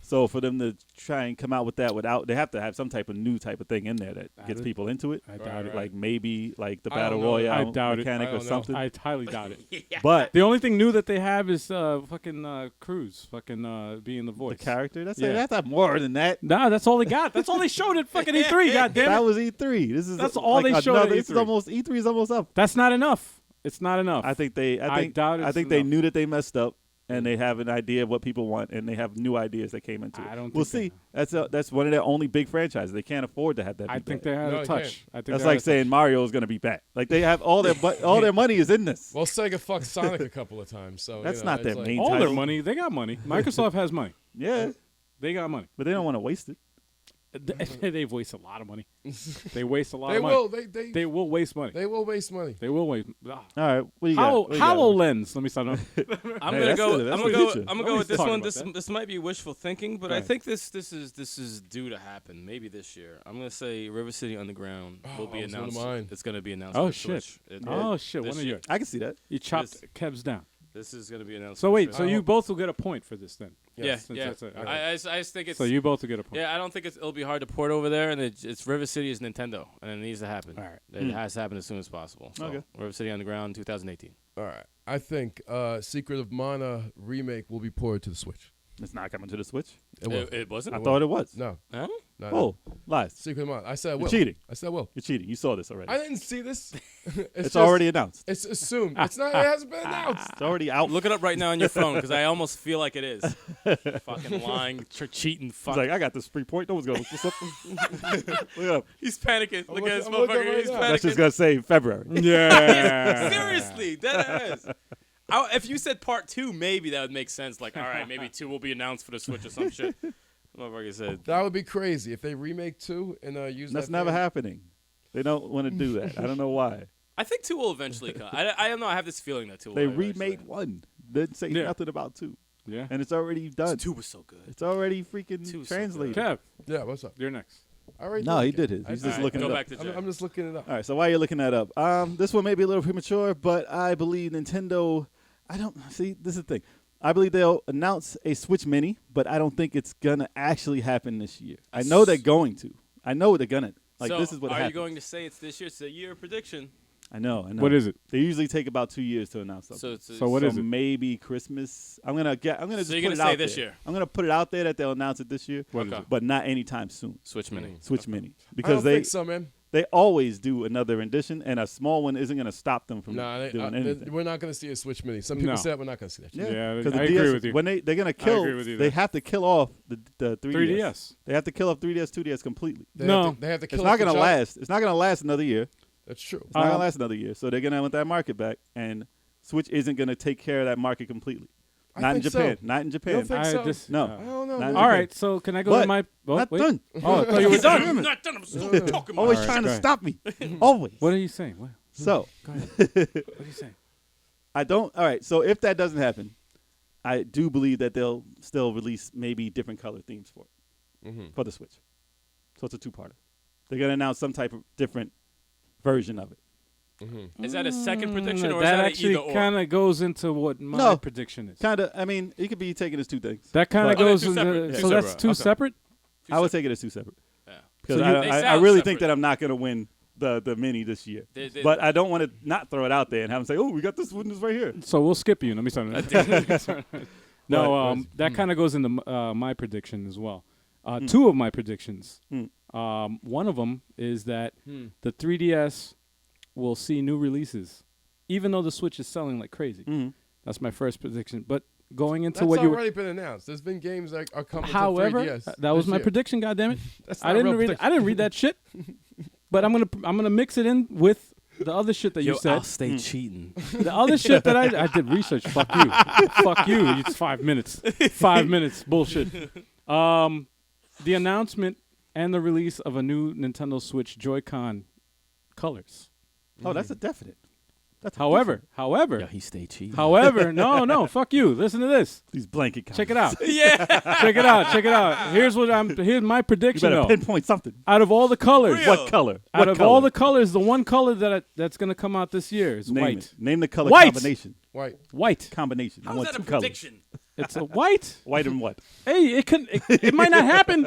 So for them to try and come out with that without, they have to have some type of new type of thing in there that gets don't- people into it. I doubt it. Like maybe like the I don't battle know. royale I doubt it. mechanic I or don't know. something. I highly doubt it. But The only thing new that they have is fucking Cruz being the the voice. character, that's Yeah. that's not more than that. Nah, that's all they got. That's all they showed at fucking E3. God damn That it. was E3. This is That's all they showed at This is E3. almost E3 is almost up. That's not enough. It's not enough. I think they. I doubt I it's think they enough. knew that they messed up, and they have an idea of what people want, and they have new ideas that came into it. I don't We'll think see. That's one of their only big franchises. They can't afford to have that. I be think bad. they had No, a you touch. can't. I think That's they had like a saying touch. Mario is going to be bad. Like they have all their money is in this. Well, Sega fucked Sonic a couple of times, so That's you know, not it's their like- main all their title. money. They got money. Microsoft has money. Yeah, They got money. but they don't want to waste it. They waste a lot of money. They waste a lot They of money. will. They will waste money. They will waste money. They will waste. All right, what do you got? What do you got? HoloLens. Let me start. I'm Hey, gonna that's go. the- that's I'm gonna the go. future. I'm gonna go with this Talking one. about This that. this might be wishful thinking, but Go I ahead. think this is due to happen. Maybe this year. I'm gonna say River City Underground will be that was one of announced. mine. It's gonna be announced. Oh, for shit. Switch. It- Oh shit! this One of year. yours. I can see that. You chopped This- Kev's down. This is gonna be announced. So for wait. Switch. So you both will get a point for this then. Yeah, Since yeah. that's it. Okay. I just think it's. So you both will get a point. Yeah, I don't think it'll be hard to port over there, and it's River City is Nintendo, and it needs to happen. All right. It has to happen as soon as possible. So, Okay. River City Underground, 2018. All right. I think Secret of Mana remake will be ported to the Switch. It's not coming to the Switch. It will. It wasn't. I thought it was. No. Huh? No. Oh, lies. Secret of Mana. I said I You're will. cheating. I said I will. You're cheating. You saw this already. I didn't see this. It's just- already announced. It's assumed. It's not. It hasn't been announced. It's already out. Look it up right now on your phone because I almost feel like it is. Fucking lying, cheating. Fuck. It's like I got this free point. No one's gonna look this up. Look it up. He's panicking. Look at this I'm looking motherfucker. right He's now. That's just panicking. gonna say February. Yeah. Seriously, dead ass. If you said part 2, maybe that would make sense. Like, all right, maybe 2 will be announced for the Switch or some shit. Motherfucker said. That would be crazy if they remake 2 and use That's that. never thing. happening. They don't want to do that. I don't know why. I think 2 will eventually come. I don't know. I have this feeling that 2 will They eventually. remade 1. Didn't say Yeah. nothing about 2, Yeah. and it's already done. 2 was so good. It's already freaking 2 was so translated. Kev, Yeah. What's up? you're next. I already No, he it. did his. I He's did just it. looking Go it back up. to Jay. I'm just looking it up. All right, so while you're looking that up, this one may be a little premature, but I believe Nintendo. I don't see. This is the thing. I believe they'll announce a Switch Mini, but I don't think it's gonna actually happen this year. I know they're going to. I know they're gonna. Like so this is what are happens. you going to say it's this year? It's a year prediction. I know. What is it? They usually take about 2 years to announce something. So it's So what is it? Maybe Christmas. I'm gonna just you're put gonna it say out this there. year? I'm gonna put it out there that they'll announce it this year, What is Okay. it? but not anytime soon. Switch Mini. Switch Mini I because don't they think so, man. they always do another rendition, and a small one isn't gonna stop them from Nah, doing anything. we're not going to see a Switch Mini. Some people No. said we're not going to see that. Shit. Yeah, because I agree with you. When they're gonna kill, agree with you they there. have to kill off the 3DS. 3DS. They have to kill off 3DS, 2DS completely. They No. have to, they have to kill It's not off the gonna junk. last. It's not gonna last another year. That's true. It's not gonna last another year, so they're gonna want that market back, and Switch isn't gonna take care of that market completely. Not in think Japan. so. Not in Japan. think so? No. I don't know. Not in All Japan. right, so can I go But in my? Oh, not wait. done. Oh, I thought you were done. I'm not done. I'm still talking about Always it. trying go to ahead. stop me. Always. What are you saying? What? So Go ahead. What are you saying? I don't. All right. So if that doesn't happen, I do believe that they'll still release maybe different color themes for it for the Switch. So it's a two-parter. They're gonna announce some type of different version of it. Is that a second prediction or is that that actually either or? kind of goes into what my No. prediction is. Kind of. I mean, it could be taken as two things. That kind of But- goes two into. separate. So Two that's separate. two Okay. separate. I would take it as two separate Yeah. because So you- They I sound really separate. think that I'm not gonna win the mini this year. They- But I don't want to not throw it out there and have them say, "Oh, we got this one right here." So we'll skip you. Let me start. No, that kind of goes into my prediction as well. Two of my predictions. One of them is that the 3DS will see new releases, even though the Switch is selling like crazy. That's my first prediction. But going into That's what you already been announced. There's been games that are coming however, to 3DS. that was this my year. prediction. Goddammit. That's I not a didn't real read. prediction. I didn't read that shit. But I'm gonna mix it in with the other shit that Yo, you said. I'll stay cheating. The other shit that I did research. Fuck you. Fuck you. It's 5 minutes. 5 minutes. Bullshit. The announcement and the release of a new Nintendo Switch Joy-Con colors. Oh, that's a definite. That's However, Yo, he stay cheating. no, fuck you. Listen to this. these blanket comments. Check it out. Yeah. Check it out. Check it out. Here's my You prediction better though. pinpoint something. Out of all the colors, Real. What color? out What of color? all the colors, the one color that's gonna come out this year is Name white. it. Name the color White. combination. White. White. Combination. I How's want that two a colors. prediction? It's a white. White and what? Hey, it might not happen.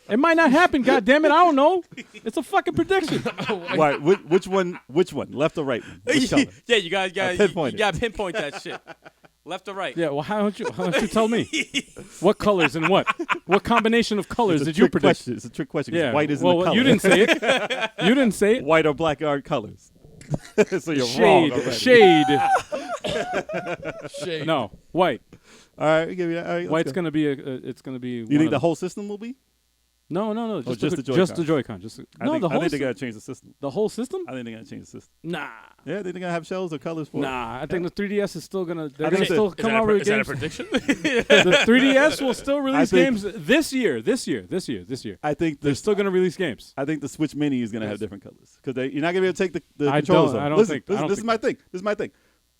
It might not happen. God damn it, I don't know. It's a fucking prediction. White. Which one? Which one? Left or right? One? Which color? Yeah, you guys got pinpoint you it. got to pinpoint that shit. Left or right? Yeah. Well, why don't you tell me what colors and what combination of colors It's a did you trick predict? question. It's a trick question. 'cause Yeah. White isn't well, the color. you didn't say it. You didn't say it. White or black are colors. So you're wrong. Shade. already. Shade. Shade. No. White. All right, we give you that. All right, let's White's go. gonna be it's gonna be. You think the whole system will be? No. just the Just the Joy-Con? Joy-Con. Just I no. think, The I whole think they system. gotta change the system. The whole system? I think they gotta change the system. Nah. Yeah, they gonna have shells or colors for it. Nah. I think the 3DS is still gonna. They're I gonna think still come out with Is that a games. prediction? The 3DS will still release think- games this year. I think They're still gonna release games. I think the Switch Mini is gonna have different colors because you're not gonna be able to take the I controllers don't- off. I don't Listen, think- I listen, don't this think is my thing. This is my thing.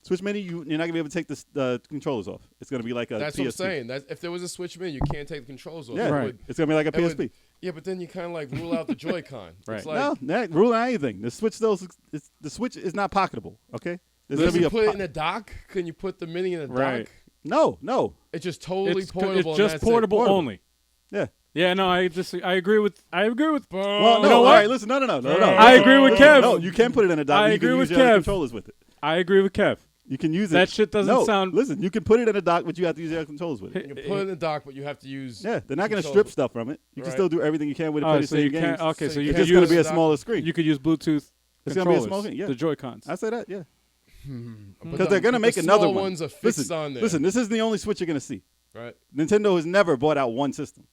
Switch Mini, you're not gonna be able to take the controllers off. It's gonna be like a That's PSP. what I'm saying. That's, if there was a Switch Mini, you can't take the controls off. Yeah, It Right. would- it's gonna be like a it would- PSP. yeah, but then you kind of like rule out the Joy-Con. Right. It's like, No, not ruling out anything. The Switch still, the Switch is not pocketable. Okay, there's can gonna be you a put it in a dock? Can you put the Mini in a Right. dock? no. It's just totally It's portable. it's and just that's it. portable Portable. only. Yeah. Yeah. No. I agree with. Well, no. You know all what? right, listen. No. I agree with Listen, Kev. No, you can put it in a dock. I You agree can with use your other Kev. controllers with it. I agree with Kev. You can use it. That shit doesn't no, sound- Listen, you can put it in a dock, but you have to use your other controllers with it. You can put it in the dock, but you have to use. Yeah, they're not going to strip controllers. stuff from it. You can Right. still do everything you can with it. Oh, Play the so same you games. can't. Okay, so So you you It's can just going to be a use. smaller screen. You could use Bluetooth It's gonna be a controllers. small screen, yeah. The Joy-Cons. I say that, yeah. But Because they're going to the make another small one. ones are fixed on there. Listen, this isn't the only Switch you're going to see. Right. Nintendo has never bought out one system,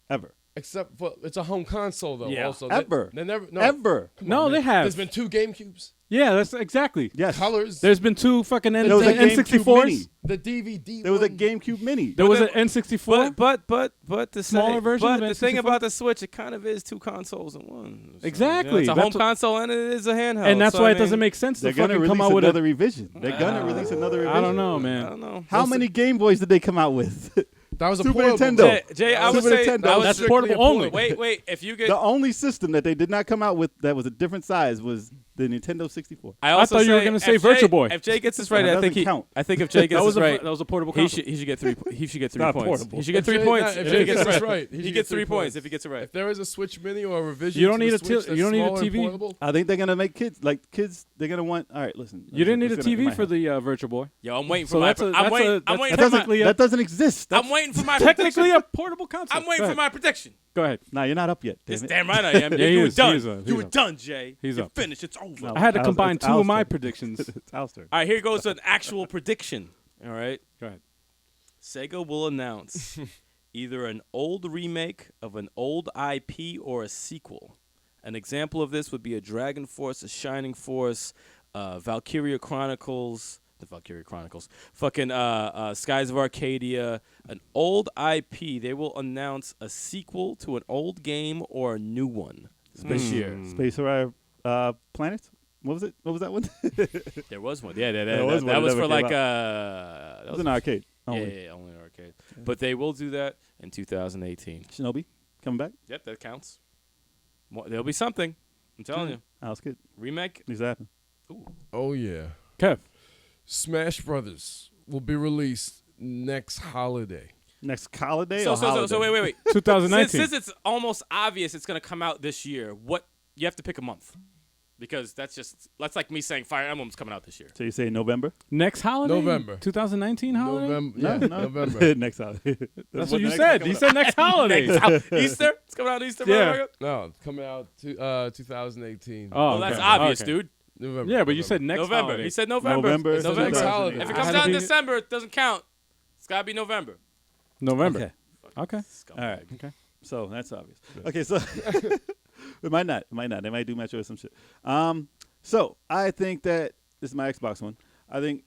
ever. Except for it's a home console though. Yeah. Also, Ever. They never. No. Ever. Come No, on, they man. have. There's been 2 GameCubes. Yeah, that's exactly. Yes. Colors. There's been 2 fucking There was a GameCube N64s. Mini. the DVD. There was a one. GameCube Mini. There was an But N64. But the Smaller version But of the thing N64? about the Switch, it kind of is 2 consoles in one. So, Exactly. it's a That's home what- console and it is a handheld. And that's so, why I it doesn't mean, make sense to They're going to fucking come release out with another a. revision. They're going to release another revision. I don't know, I man. don't know. How many Game Boys did they come out with? That was a Super portable. Nintendo. Jay, I would Super say Nintendo. I would That's strictly portable a only. Wait. If you get, The only system that they did not come out with that was a different size was the Nintendo 64. I also thought you were say gonna say if Virtua Jay- Boy. If Jay gets this right, That I think doesn't count. I think if Jay gets That was this right, that was a portable he console. should get 3. He should get 3 not points. portable. He should get If 3 Jay- points. if If Jay he gets gets this right, right, he gets 3 points if he gets it right. If there is a Switch Mini or a revision, You don't to need the a Switch you that's don't need a smaller and TV. portable, I think they're going to make kids, they're going to want, all right, listen. You didn't need a It's gonna- it TV might for happen. the Virtual Boy. Yo, I'm waiting for So my. that's a- I'm that's waiting. a- I'm that's waiting That for my. technically that doesn't exist. I'm waiting for my. Technically a portable console. I'm waiting Go for ahead. my prediction. Go ahead. Nah, you're not up yet. Damn It's it. damn right I am. Yeah, he you were is. done. He's up. You were He's up. done, Jay. He's You're up. finished. It's over. No. I had to It's combine 2 of my Alistair. predictions. It's Alistair. All right, here goes an actual prediction. All right. Go ahead. Sega will announce either an old remake of an old IP or a sequel An example of this would be a Dragon Force, a Shining Force, Valkyria Chronicles, fucking Skies of Arcadia, an old IP. They will announce a sequel to an old game or a new one this year. Space Harrier Planets. What was it? What was that one? There was one. Yeah, There was one that was that for never like came that It was an arcade. only in arcade. But they will do that in 2018. Shinobi coming back. Yep, that counts. There'll be something. I'm telling you. That's good. Remake. Needs to happen. Ooh. Oh yeah. Kev. Smash Brothers will be released next holiday. Next holiday So or holiday? wait. 2019. Since it's almost obvious it's going to come out this year, what you have to pick a month. Because that's like me saying Fire Emblem's coming out this year. So you say November? Next holiday? November. 2019 holiday? November. Yeah, No. November. Next holiday. That's what you said. You said next holiday. Easter? It's coming out Easter, Yeah. motherfucker? No, it's coming out to 2018. Oh, Well, that's okay. obvious, Okay. dude. November. Yeah, but you said next November. holiday. He said November. November. It's November. November. Holiday. If it I comes had to out in be- December, it doesn't count. It's got to be November. November. Okay. Scumbag. All right. Okay. So that's obvious. Okay, so it might not. It might not. They might do Metro or some shit. So I think that this is my Xbox one. I think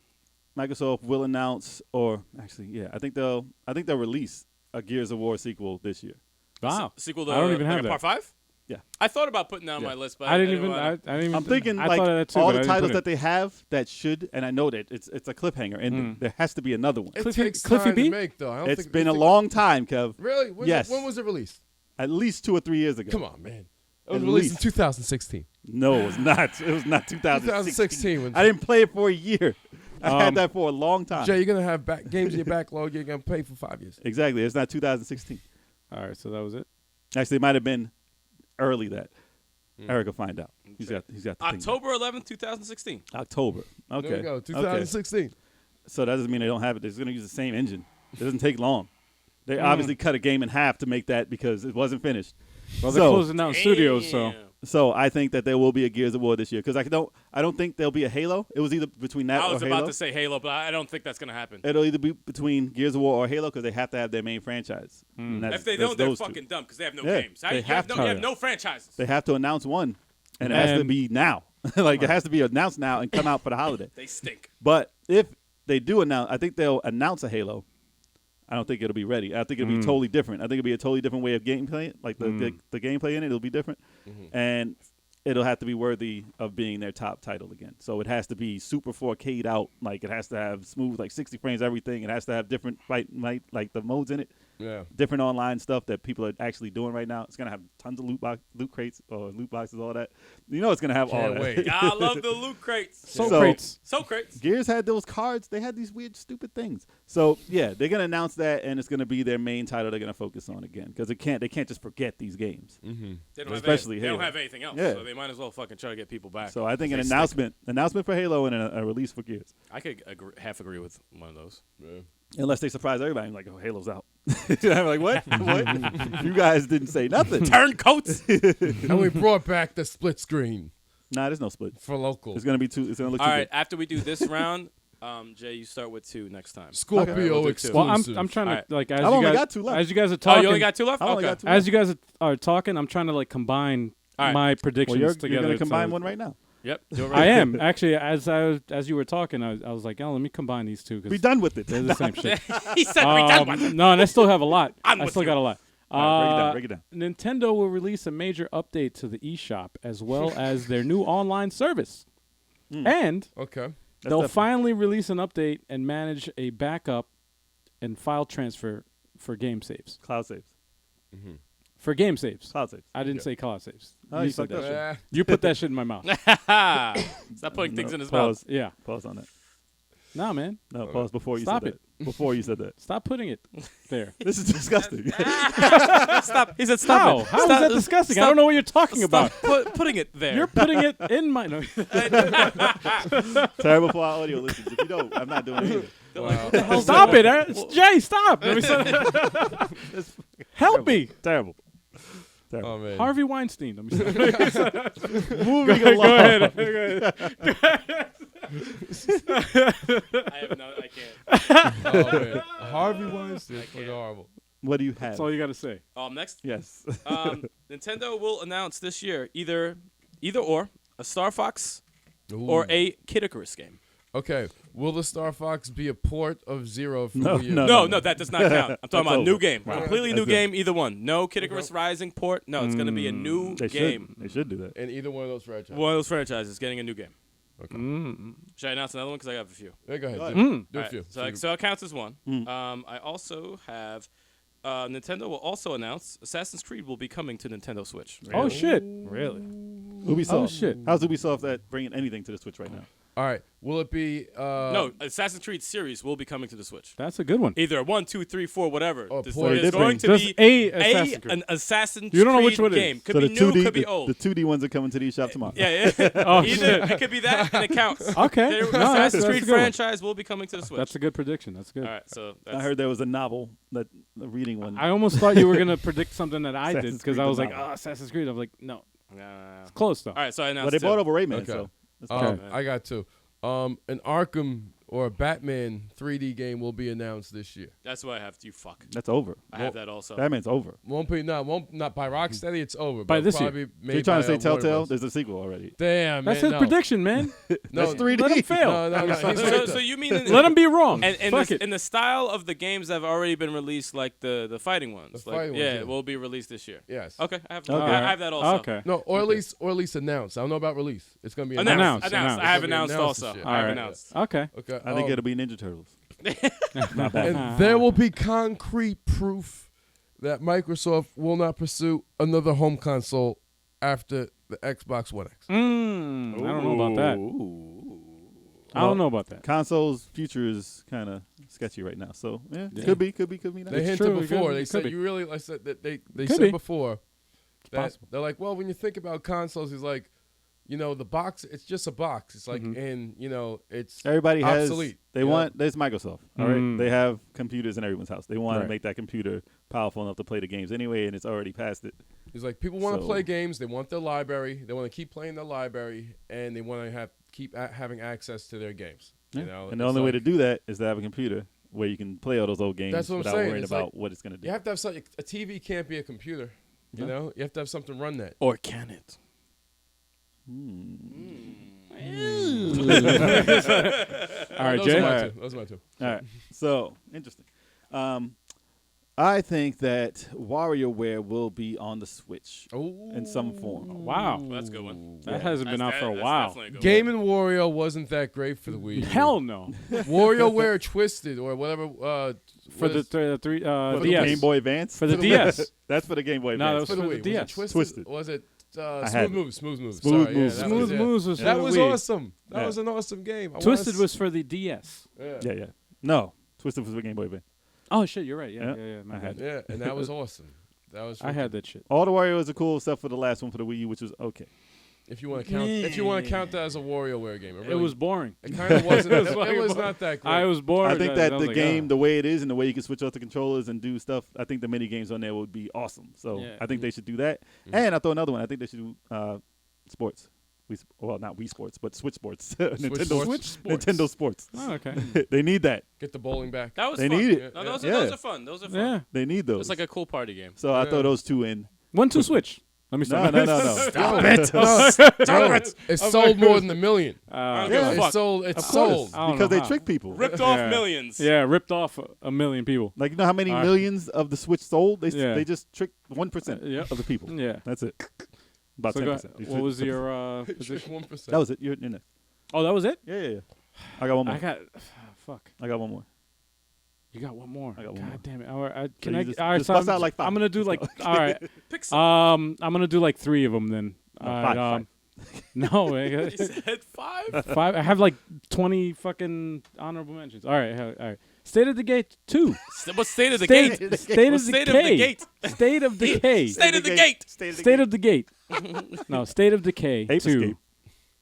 Microsoft will announce, or actually, yeah, I think they'll release a Gears of War sequel this year. Wow. Sequel to I don't even like have a that. Part 5? Yeah. I thought about putting that on Yeah. my list, but I didn't even. wanna- I didn't even. I'm thinking I like thought of that too, all but the I didn't titles put that they have that should, and I know that it's a cliffhanger ending. There has to be another one. It Cliffy- takes Cliffy time B? to make, though. I don't It's think, been you a think- long time, Kev. Really? Yes. When was it released? At least 2 or 3 years ago. Come on, man. It was At released least. in 2016. No, it was not. It was not 2016. 2016. When I didn't play it for a year. I had that for a long time. Jay, you're gonna have games in your backlog. You're gonna pay for 5 years. Exactly. It's not 2016. All right, so that was it. Actually, it might have been early that. Eric will find out. He's got the thing down. October 11th, 2016. October. Okay. There we go. Okay. 2016. So that doesn't mean they don't have it. They're going to use the same engine. It doesn't take long. They obviously cut a game in half to make that because it wasn't finished. Well, they're So- closing down studios, so. Damn. So I think that there will be a Gears of War this year because I don't think there'll be a Halo. It was either between that I was or about Halo. to say Halo, but I don't think that's going to happen. It'll either be between Gears of War or Halo because they have to have their main franchise. And If they don't, they're fucking dumb because they have no Yeah, games. they You have have to. you have no franchises. They have to announce one, and it has to And- be now. Like it has to be announced now and come out for the holiday. They stink. But if they do announce, I think they'll announce a Halo. I don't think it'll be ready. I think it'll be totally different. I think it'll be a totally different way of gameplay. Like the gameplay in it, it'll be different, and it'll have to be worthy of being their top title again. So it has to be super 4K'd out. Like it has to have smooth, like 60 frames, everything. It has to have different like the modes in it. Yeah. Different online stuff that people are actually doing right now. It's gonna have tons of loot crates or loot boxes, all that. You know, it's gonna have all Can't that. wait. I love the loot crates. So So- crates. So crates. Gears had those cards. They had these weird, stupid things. So yeah, they're gonna announce that, and it's gonna be their main title. They're gonna focus on again because they can't just forget these games. They don't Especially have, they don't Halo. have anything else, Yeah. so they might as well fucking try to get people back. So I think an They stink. announcement for Halo and a release for Gears. I could half agree with one of those. Yeah. Unless they surprise everybody, I'm like, oh, Halo's out. I'm like, what? What? You guys didn't say nothing. Turncoats. And we brought back the split screen Nah, there's no split. for local. It's gonna be two. It's gonna look All too right, good. after we do this round, Jay, you start with 2 next time. Scorpio Okay, we'll do two. exclusive. Well, I'm trying to All right. like as I've you only guys got 2 left. as you guys are Oh, talking. you only got 2 left? I only Okay. got 2 As you guys are talking, I'm trying to like combine All right. my Well, predictions you're together. gonna combine so- one right now. Yep. Do it I right. am actually as you were talking, I was like, oh, let me combine these two Be because done with it. they're the same shit. He said we done with it. No, and I still have a lot. I'm I with still you. got a lot. All right, break it down. Nintendo will release a major update to the eShop as well as their new online service. And Okay. they'll That's finally release an update and manage a backup and file transfer for game saves. Cloud saves. For game saves. Cloud saves. I didn't say cloud saves. Oh, you you said fucked that up. shit. You put that shit in my mouth. Stop putting things in his Pause. mouth. Yeah. Pause on that. Nah, man. No, pause before you Stop said that. Before you said that. Stop putting it there. This is disgusting. Stop. He said stop How? it. How is Stop- that disgusting? I stop- don't know what you're talking about. Stop putting it there. You're putting it in my. No. Terrible for our audio listeners. If you don't, I'm not doing it either. Wow. Stop it, It's Jay. Stop. Let me say- Help me, Terrible. Oh man. Harvey Weinstein. Let me say- Moving Go along. ahead. Go ahead. I have no. I can't. Oh man. Harvey Weinstein was horrible. What do you have? That's all you got to say. Next, Yes. Nintendo will announce this year either or a Star Fox Ooh. or a Kid Icarus game. Okay, will the Star Fox be a port of Zero from No, Wii U? no. No, that does not count. I'm talking about a new game. Wow. Completely That's new good. game, either one. No Kid Icarus Rising port. No, it's going to be a new They game. should. They should do that. In either one of those franchises. One of those franchises getting a new game. Okay. Should I announce another one? Because I have a few. Yeah, go ahead. Go Do All a right, few. so it counts as one. I also have Nintendo will also announce Assassin's Creed will be coming to Nintendo Switch. Oh shit! Really? Ubisoft. Oh shit! How's Ubisoft at bringing anything to the Switch right now? All right. Will it be? No, Assassin's Creed series will be coming to the Switch. That's a good one. Either 1, 2, 3, 4, whatever. Oh, This boy, is they going did to bring be just Assassin's Creed. an Assassin's You don't know Creed which one it is. game. Could So be the new, 2D, could be old. the 2D ones are coming to the eShop tomorrow. Yeah. Oh, Either shit. it could be that, and it counts. Okay. The No, Assassin's that's Creed a good one. franchise will be coming to the Switch. That's a good prediction. That's good. All right, so that's, I heard there was a novel, the reading one. I almost thought you were gonna predict something that I did Assassin's because Creed I was the like, novel. oh, Assassin's Creed. I'm like, no, Nah. it's close though. All right, so I announced But they two. bought over Rayman, Okay. so that's Okay. I got two. An Arkham or a Batman 3D game will be announced this year. That's what I have. You fuck. that's over. I have that also. Batman's over. Won't not by Rocksteady. It's over. By but this year. probably So made you're trying by, to say Warner Telltale? Bros. There's a sequel already. Damn, That's man, his no. prediction, man. No, That's 3D. Let him fail. No, he's right so, though. so you mean in, Let him be wrong. and Fuck it. in the style of the games that have already been released, like the fighting ones, The like, fighting ones, yeah, yeah. will be released this year. Yes. Okay, I have, Okay. I have that also. Okay. No, or at least announced. I don't know about release. It's gonna be Announced. Announced. I have It's gonna be announced announced also. this year. I have Alright. announced. Okay. Okay. I think it'll be Ninja Turtles. And there will be concrete proof that Microsoft will not pursue another home console after the Xbox One X. I don't know about that. I don't know about that. Console's future is kind of sketchy right now. So, yeah, Yeah. could be not. They It's hinted true, it before. could- They it said could be. you really. I said that they Could said be. before that possible. they're like, well, when you think about consoles, it's like, the box. It's just a box. It's like, and it's Everybody has. obsolete. They you know? want. There's Microsoft. All right. Mm. They have computers in everyone's house. They want Right. to make that computer powerful enough to play the games anyway, and it's already past it. It's like people want to So- play games. They want their library. They want to keep playing their library, and they want to keep having access to their games. You know, And the It's only way like- to do that is to have a computer where you can play all those old games That's what I'm without saying. worrying It's about like- what it's going to do. You have to have something. A TV can't be a computer. You No. know, you have to have something run that. Or can it? All right, those Jay. Are my All two. right. Those are my two. All right. So, interesting. I think that WarioWare will be on the Switch Oh, in some form. Wow. Well, that's a good one. That hasn't been out for a That's while. definitely a good Game and Wario wasn't that great for the Wii. U. Hell no. WarioWare Twisted or whatever. For the DS. the Game Boy Advance? For the For the DS. That's for the Game Boy No, Advance. that for the for Wii. the Was it DS. Twisted? Twisted. Or was it had Smooth it. Moves? Smooth Moves. Smooth Sorry, Moves. Yeah, that Smooth was, Moves was That for was the Wii. awesome. That Yeah. was an awesome game. I Twisted wanna was for the DS. Yeah. No. Twisted was the Game Boy Advance. Oh shit, you're right. Yeah. Yeah. My I had bad. Yeah, and that was awesome. That was. I had that shit. All the Wario's are cool except for the last one for the Wii U, which was okay. If you want to count, if you want to count that as a WarioWare game, It was boring. It kind of wasn't. It was it fucking was boring. not that great. I was bored. I think that was the like, game, oh. the way it is and the way you can switch off the controllers and do stuff, I think the mini games on there would be awesome. So Yeah. I think they should do that. And I'll throw another one. I think they should do sports. Well, not Wii Sports, but Switch Sports. Nintendo Sports? Nintendo Sports. Oh, okay. They need that. Get the bowling back. That was They fun. need it. No, those, Yeah. those are fun. Those are fun. Yeah. They need those. It's like a cool party game. So I Yeah. throw those two in. 1-2 Switch. Let me stop. No. Stop it! It's sold more than 1 million. I don't give a It's fuck. sold. It's Of course. sold. I don't Because know they how. trick people. Ripped off Yeah. millions. Yeah, ripped off a million people. Like, you know how many All right. millions of the Switch sold? Yeah. They just tricked 1% Yep. of the people. Yeah. That's it. About So 10%. what was your position? 1%. That was it. You're next. Oh, that was it? Yeah. I got one more. I got. Fuck. I got one more. You got one more. I got one God more. damn it. All right, can you I? just- all right, just so bust I'm, out like five. I'm gonna do like. All right. Pick some. I'm gonna do like 3 of them then. No, All five, right, no, man. You said 5? 5. I have like 20 fucking honorable mentions. All right. State of the Gate 2. What's State of the State, Gate? State What's of State Decay. of the Gate? State of Decay. State of the Gate. State of the Gate. No, State of Decay Ape 2 Escape.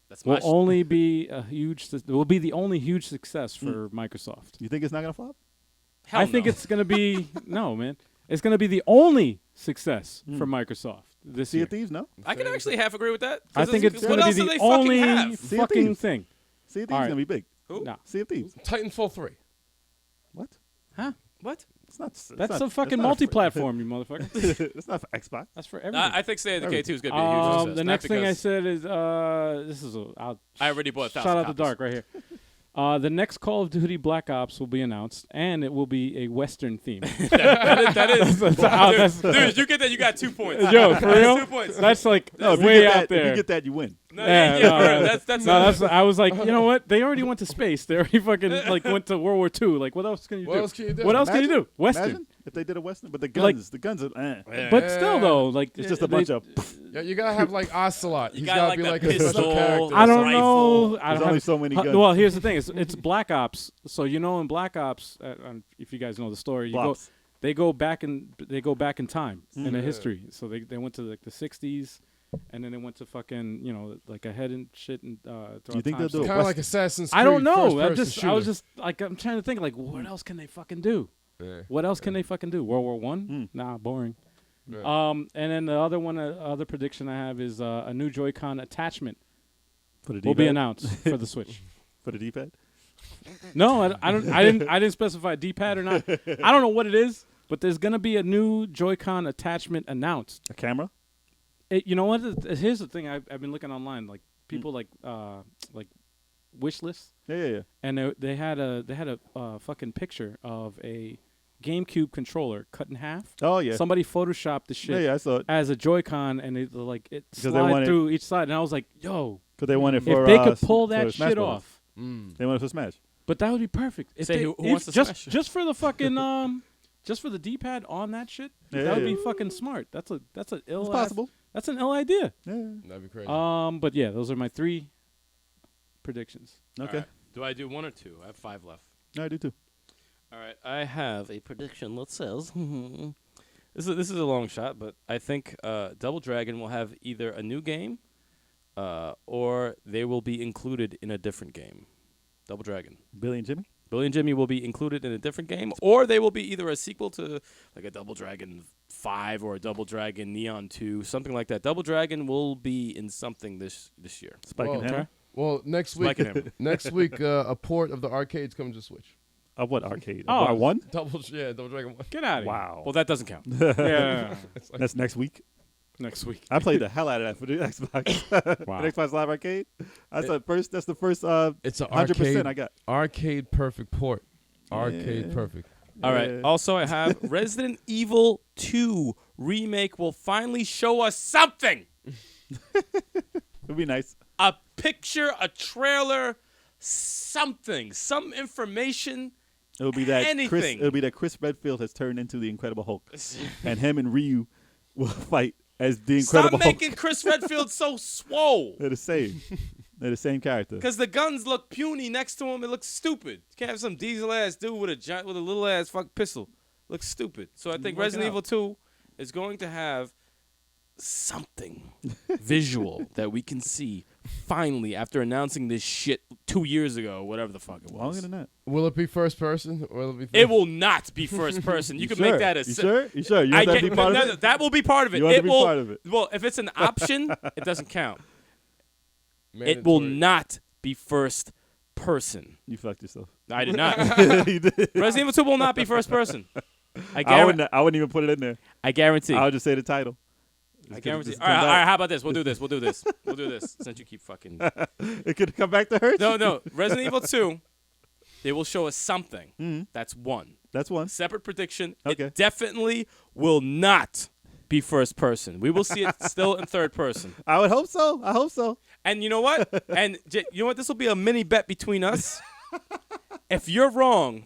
That's my will only be a huge. Will be the only huge success for Microsoft. You think it's not gonna flop? Hell I think no. it's gonna be no, man. It's gonna be the only success for Microsoft this Sea year. of Thieves? No. I can actually half agree with that. I think it's what gonna be else do the they only fucking have? Sea of fucking Thieves. thing. Sea of Thieves All right. gonna be big. Who? No. Sea of Thieves. Titanfall 3. What? What? That's a fucking multi-platform, you motherfucker. It's not for Xbox. That's for everything. I think State of Decay 2 is going to be a huge success. The not next thing I because said is this is I already bought 1,000 shout out copies. the dark right here. The next Call of Duty Black Ops will be announced, and it will be a Western theme. that is dude, you get that, you got 2 points. Yo, for real? 2 points. That's like If you way get out that, there. If you get that, you win. No, that's I was like, you know what? They already went to space. They already fucking like went to World War II. Like, what else can you do? What else can you do? What else can you do? Western. Imagine if they did a Western, but the guns are. But still, though, like It's just a bunch of. Yeah, you gotta have like Ocelot. You He's gotta gotta be like like the a special pistol. character. I don't Rifle. know. I There's don't only have, so many guns. Well, here's the thing: it's Black Ops. So you know, in Black Ops, if you guys know the story, Blops. they go back in time in the history. So they went to like the '60s, and then they went to fucking like ahead and shit and You think they'll do it? Kind of like Assassin's Creed. I don't know. first-person I was shooter. just like I'm trying to think like what else can they fucking do? Yeah. What else can they fucking do? World War One? Nah, boring. Yeah. And then the other one, other prediction I have is a new Joy-Con attachment For the will be D-pad? announced for the Switch. For the D-pad? No, I didn't specify D-pad or not. I don't know what it is, but there's gonna be a new Joy-Con attachment announced. A camera? You know what? Here's the thing. I've been looking online, like people like wish lists, Yeah. and they had a fucking picture of a GameCube controller cut in half. Oh yeah. Somebody photoshopped the shit Yeah, I saw it. as a Joy-Con, and it they slide wanted- through each side. And I was like, yo, Because they wanted for. if they could s- pull for that Smash shit Bros. off. They wanted for Smash. But that would be perfect. If Say they, who if wants to just smash it? just for the fucking just for the D-pad on that shit, that would be Yeah. fucking smart. That's an ill. It's possible. That's an ill idea. Yeah. That'd be crazy. But yeah, those are my 3 predictions. Okay. All right. Do I do 1 or 2? I have 5 left. No, I do too. All right, I have a prediction that says this is a long shot, but I think Double Dragon will have either a new game, or they will be included in a different game. Double Dragon. Billy and Jimmy? Billy and Jimmy will be included in a different game, or they will be either a sequel to like a Double Dragon 5 or a Double Dragon Neon 2, something like that. Double Dragon will be in something this year. Spike and Well, Hammer? Well, next week, Spike and Hammer. next week, a port of the arcades comes to Switch. Of what arcade? Oh. Of one? Double Dragon 1. Get out of Wow. Well, that doesn't count. here. Yeah. That's next week. Next week. I played the hell out of that for the Xbox. Wow. The Xbox Live Arcade. That's the first It's an 100% arcade, I got. arcade perfect port. Arcade Yeah. perfect. All right. Yeah. Also, I have Resident Evil 2 remake will finally show us something. It'd be nice. A picture, a trailer, something, some information. It'll be that Anything. It'll be that Chris Redfield has turned into the Incredible Hulk, and him and Ryu will fight as the Incredible Stop Hulk. making Chris Redfield so swole. They're the same. They're the same character. Because the guns look puny next to him. It looks stupid. You can't have some diesel ass dude with a little ass fuck pistol. Looks stupid. So I think Work it Resident out. Evil 2 is going to have something visual that we can see finally after announcing this shit 2 years ago, whatever the fuck it was. Longer than that. Will it be first person or will it be? First? It will not be first person. You can make that a. You sure? You sure? You want that to be part of it? That will be part of it. You want it to be will. part of it? Well, if it's an option, it doesn't count. It will Mandatory. not be first person. You fucked yourself. I did not. You did. Resident Evil 2 will not be first person. I I guarantee. wouldn't even put it in there. I guarantee. I would just say the title. I guarantee. Just All right, come all right. back. How about this? We'll do this. We'll do this. Since you keep fucking. It could come back to hurt. No. Resident Evil 2. They will show us something. Mm-hmm. That's one. That's one. Separate prediction. Okay. It definitely will not be first person. We will see it still in third person. I would hope so. I hope so. And you know what? You know what? This will be a mini bet between us. If you're wrong,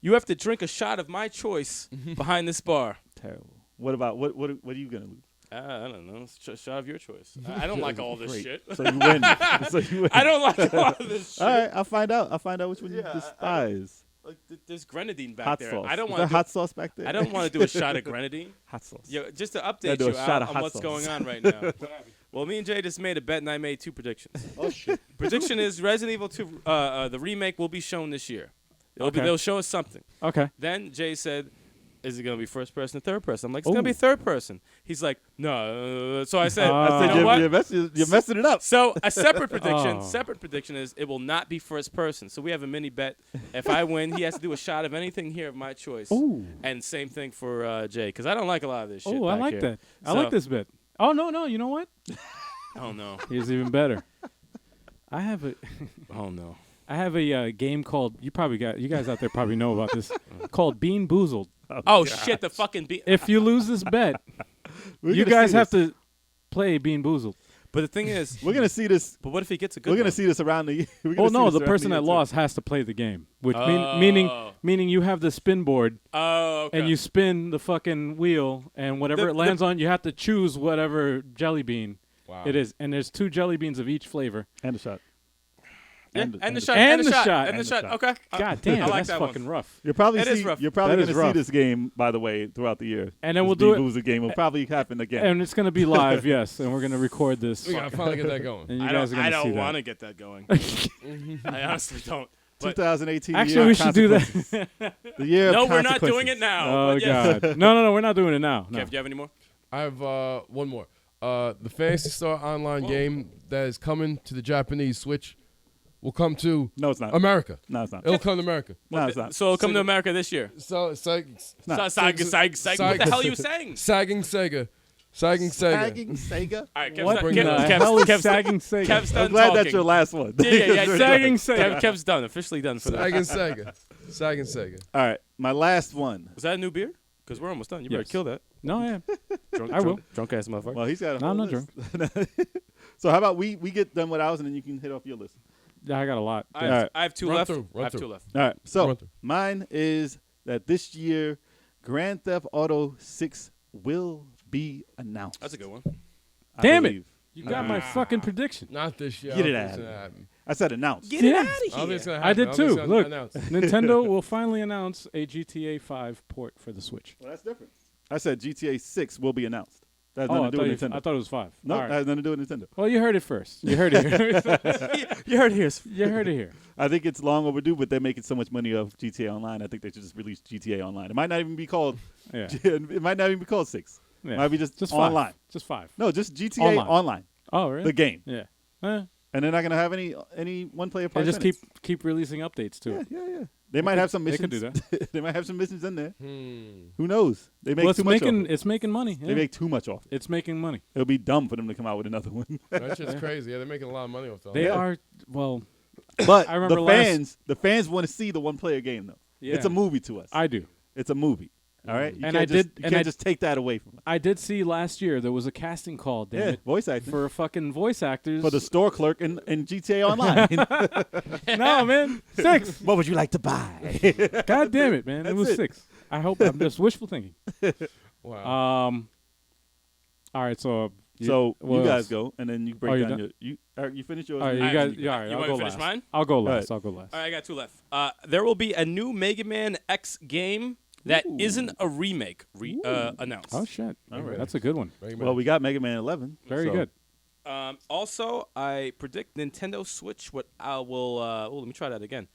you have to drink a shot of my choice behind this bar. Terrible. What about what are you gonna lose? I don't know. It's a shot of your choice. I don't like all this Great. shit. So you win. So you win. I don't like all of this shit. All right, I'll find out. I'll find out which one you Yeah, despise. Like, there's grenadine back Hot there. sauce. I don't Is want there to. hot sauce back there? I don't want to do a shot of grenadine. hot sauce. Yo, just to Gotta update do a you shot of on hot what's sauce. going on right now. Well, me and Jay just made a bet, and I made 2 predictions. Oh shit. Prediction is Resident Evil 2, the remake will be shown this year. Okay. They'll show us something. Okay. Then Jay said is it going to be first person or third person? I'm like, it's going to be third person. He's like, no. So I said, you know what? You're messing it up. So a separate prediction is it will not be first person. So we have a mini bet. If I win, he has to do a shot of anything here of my choice. Ooh. And same thing for Jay, because I don't like a lot of this shit. Oh, I back like here. that. I So- like this bit. Oh, no. You know what? Oh no. Here's even better. I have a Oh no. game called you guys out there probably know about this called Bean Boozled. Oh shit! The fucking If you lose this bet, you guys have to play Bean Boozled. But the thing is, We're gonna see this. but what if he gets a good? We're gonna one? see this around the year. Oh no, the person that lost has to play the game, which meaning you have the spin board Oh, okay. and you spin the fucking wheel, and whatever it lands on, you have to choose whatever jelly bean it is, and there's 2 jelly beans of each flavor. and a shot. Yeah, And and the the shot. And And the the shot. shot. And And the the shot. shot. Okay. God damn, I like that's that fucking one. rough. You're probably It is rough. You're probably That is gonna see rough. this game, by the way, throughout the year. And then This we'll do it- Boozer game will probably happen again. And it's gonna be live, yes, and we're gonna record this. We gotta finally get that going. And you I guys are don't. gonna I see don't that. want to get that going. I honestly don't. But 2018. Actually, year we of should do that. consequences. The year no, of we're not doing consequences. it now. Oh but yes. God! No, we're not doing it now. No. Kev, do you have any more? I have one more. The Fantasy Star online game that is coming to the Japanese Switch will come to No, it's not. America. No, it's not. It'll come to America. No, it's not. So it'll come to America this year. So it's like not. What the hell are you saying? sagging Sega. Sagging Sega. All right, Kev's What done. the Kev's hell is Kev's- sagging Sega? Kev's done I'm glad talking. that's your last one. Yeah. Sagging Sega. Kev's done. Officially done for that. Sagging Sega. Sagging Sega. All right, my last one. Was that a new beer? Because we're almost done. You better Yes. kill that. No, yeah. Drunk, I will. Drunk ass motherfucker. Well, he's got a No, whole I'm not list. So how about we get done with ours and then you can hit off your list. I got a lot. I have, Alright. I have two Run left. through, run I have through. two left. All right, so Run through. mine is that this year Grand Theft Auto 6 will be announced. That's a good one. I Damn it. believe. You got my fucking prediction. Not this year. Get it I don't out think of it's gonna here. happen. I said announced. Get it Yeah. out of I don't think here. it's gonna I happen. did don't think too. it's gonna Look, announce. Nintendo will finally announce a GTA 5 port for the Switch. Well, that's different. I said GTA 6 will be announced. That has Oh, I nothing to thought, do with Nintendo. I thought it was 5. No, All that right. has nothing to do with Nintendo. Well, you heard it first. You heard it here. You heard it here. You heard it here. I think it's long overdue, but they're making so much money off GTA Online. I think they should just release GTA Online. It might not even be called. Yeah. It might not even be called 6. Yeah. It might be just 5. online. Just 5. No, just GTA Online. Oh, really? The game, Yeah. and they're not gonna have any one-player They part. just keep releasing updates to it. Yeah. They might have some They missions. could do that. They might have some missions in there. Hmm. Who knows? They make Well, too much off it. it's making money. They Yeah. make too much off it. It's making money. It'll be dumb for them to come out with another one. That shit's crazy. Yeah, they're making a lot of money off that. They are, well, But I remember the fans want to see the one-player game though. yeah. It's a movie to us. I do. It's a movie. All right. You And can't I just, did- You and can't I- just take that away from us. I did see last year there was a casting call, damn Yeah, it, voice acting for fucking voice actors. for the store clerk in GTA Online. No, man. 6. What would you like to buy? God damn it, man. It That's was it. 6. I hope I'm just wishful thinking. Wow. All right, so So what you guys else? go, and then you Oh, break you're down done? you finish yours. All right, and you then guys. go. Yeah, all right, You I'll want go me to finish last. mine? I'll go last. ahead. I'll go last. All right, I got two left. There will be a new Mega Man X game that Ooh. isn't a remake announced. Oh shit! All right. That's a good one. Well, we got Mega Man 11. Very so- good. Also, I predict Nintendo Switch. What I will. Let me try that again.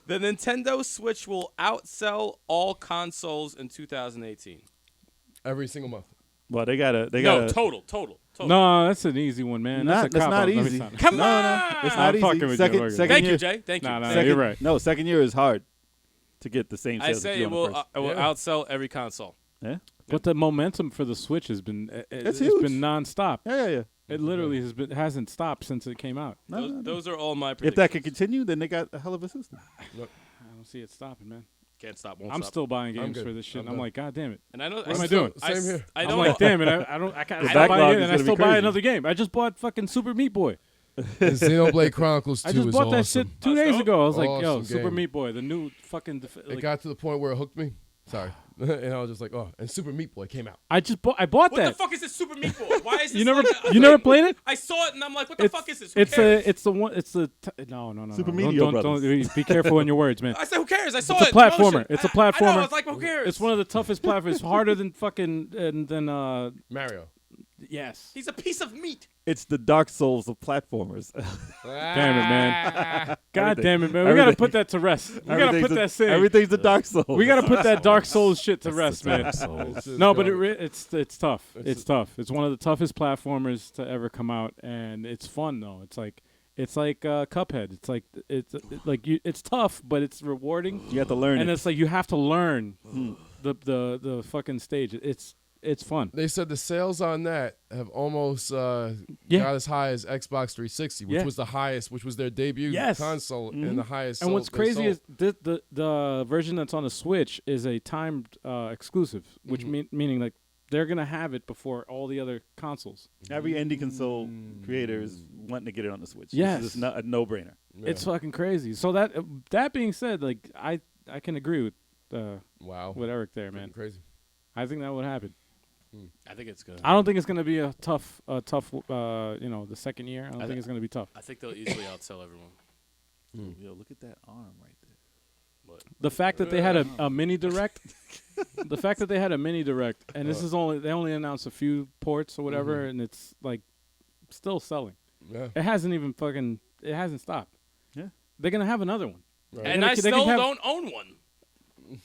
The Nintendo Switch will outsell all consoles in 2018. Every single month. Well, they got No, total. No, that's an easy one, man. Not- That's a that's not cop-out. Let me easy. stop. Come No, on. no, it's I'm not fucking easy. with you, Second, look. second Thank year, you, Jay. Thank you. No, second, you're right. No, second year is hard to get the same I sales. say as you it on the will. first. It will Yeah. outsell every console. Yeah, But the momentum for the Switch has been it's huge. been nonstop. yeah. It literally hasn't stopped since it came out. No, no. Those are all my If predictions. that can continue, then they got a hell of a system. I don't see it stopping, man. Can't stop. Won't I'm stop. still buying I'm games good. for this shit. I'm And I'm done. like, God damn it. And I know. What am I doing? Same here. I I'm don't. like, damn it. I can't The stop buying backlog it, is and I gonna be still buy crazy. another game. I just bought fucking Super Meat Boy. And Xenoblade Chronicles 2 I just is bought that awesome. shit 2 days ago. I was like, yo, Awesome Super game. Meat Boy, the new fucking. It got to the point where it hooked me. Sorry. And I was just like, oh, and Super Meat Boy came out. I bought What that. the fuck is this Super Meat Boy? Why is this? You never like a- you never played it? I saw it and I'm like, what the fuck is this? Who It's cares? it's the one. It's the no. Super no. Meteor Don't Brothers. be careful in your words, man. I said, who cares? I saw It's a it. in motion. platformer. It's a I know. platformer. I was like, who cares? It's one of the toughest platforms. It's harder than fucking than Mario. Yes. He's a piece of meat. It's the Dark Souls of platformers. Damn it, man. God Everything. damn it, man. We got to put that to rest. We got to put that saying. Everything's the Dark Souls. We got to put that Dark Souls shit to rest, man. It's No, but gonna- it's tough. It's tough. It's one of the toughest platformers to ever come out, and it's fun though. It's like Cuphead. It's like it's tough, but it's rewarding. You have to learn And it. it's like you have to learn the fucking stage. It's fun. They said the sales on that have almost got as high as Xbox 360, which was the highest, which was their debut console and the highest. And what's they crazy sold. is the version that's on the Switch is a timed exclusive, which meaning like they're gonna have it before all the other consoles. Every indie console creator is wanting to get it on the Switch. Yes. This is a no-brainer. Yeah. It's fucking crazy. So that being said, like I can agree with with Eric there, man. Crazy. I think that would happen. I think it's good. I don't think it's gonna be a tough the second year. I don't think it's gonna be tough. I think they'll easily outsell everyone. Yo, look at that arm right there. The fact that they had a mini direct, and this is they only announced a few ports or whatever, and it's like still selling. Yeah. It hasn't stopped. Yeah. They're gonna have another one. Right. And They I can still have- don't own one.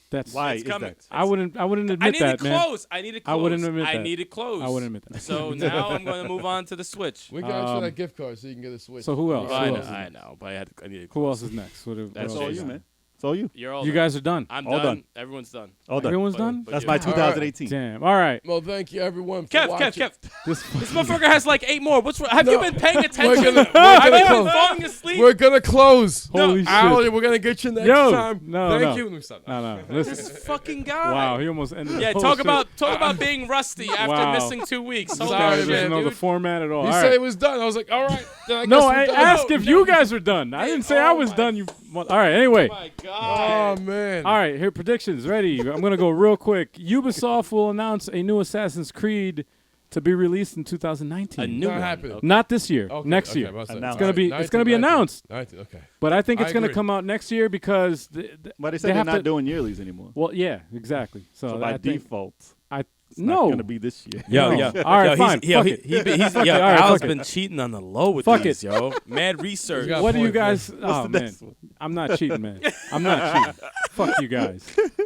That's Why It's is coming. that? I wouldn't admit I need that, it man. closed. I need it I closed. wouldn't admit I that. need it closed. I wouldn't admit that. So now I'm going to move on to the Switch. We got you that gift card so you can get a Switch. So who else? I Who know, else? I know, but I need it Who closed. else is next? What That's else all is you, on? man. It's all you. You're all You done. guys are done. I'm All done. done. Everyone's done. All done. Everyone's But- done. but That's you. my All right. 2018. Damn. All right. Well, thank you everyone for Kev, watching. this motherfucker has like 8 more. What's have you been paying attention? gonna Have you been close. falling asleep? We're gonna close. Holy shit. Ali, we're gonna get you next Yo, time. no, Thank no. you. Let me stop. No. This Listen. fucking guy. Wow. He almost ended. Yeah, the whole talk shit. about being rusty after Wow. missing 2 weeks. This Holy guy Sorry, shit, doesn't know the dude. format at all. He All said right. it was done. I was like, all right. Then I No, guess I we're done. asked if you guys were done. I didn't say I was my- done. You. All right. Anyway. Oh my Oh god. man. All right. Here, predictions. Ready? I'm gonna go real quick. Ubisoft will announce a new Assassin's Creed to be released in 2019. A new Not one. happening. Okay. Not this year. Okay, Next okay, year. about to say. Announced. It's gonna be. 19, It's gonna be 19, announced. 19, okay. But I think it's I gonna agree. come out next year because. But they said They they're have not to- doing yearlies anymore. Well, yeah, exactly. So, So by I think, default, I it's no. not going to be this year. Yo, No. yo. All right, yo, fine. He's, yo, Fuck he, it. he, he's, Fuck yo, it. All right, Al's fuck been cheating on the low with Fuck these, it. yo. Mad research. got What do you point, man. guys? Oh the man, next one? I'm not cheating, man. I'm not cheating. Fuck you guys.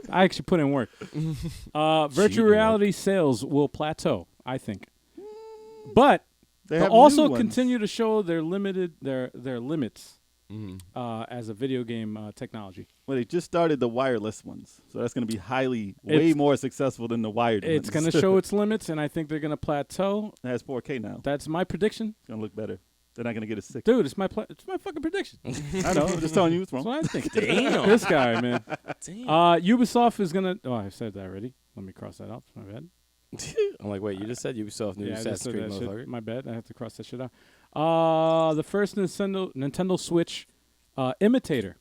I actually put in work. Virtual Cheating, reality sales will plateau, I think, but They they'll have also new ones. continue to show their limits Mhm. as a video game technology. Well, they just started the wireless ones, so that's going to be way It's- more successful than the wired ones. It's going to show its limits, and I think they're going to plateau. It has 4K now. That's my prediction, It's going to look better. They're not going to get a 6. dude. It's my fucking prediction. I know. I'm just telling you it's That's wrong. what I think. Damn. This guy, man. Damn. Ubisoft is gonna. Oh, I said that already. Let me cross that out. My bad. I'm like, wait, you just said Ubisoft new Yeah, I just Assassin's said Creed, that shit. motherfucker. My bad. I have to cross that shit out. The first Nintendo Switch imitator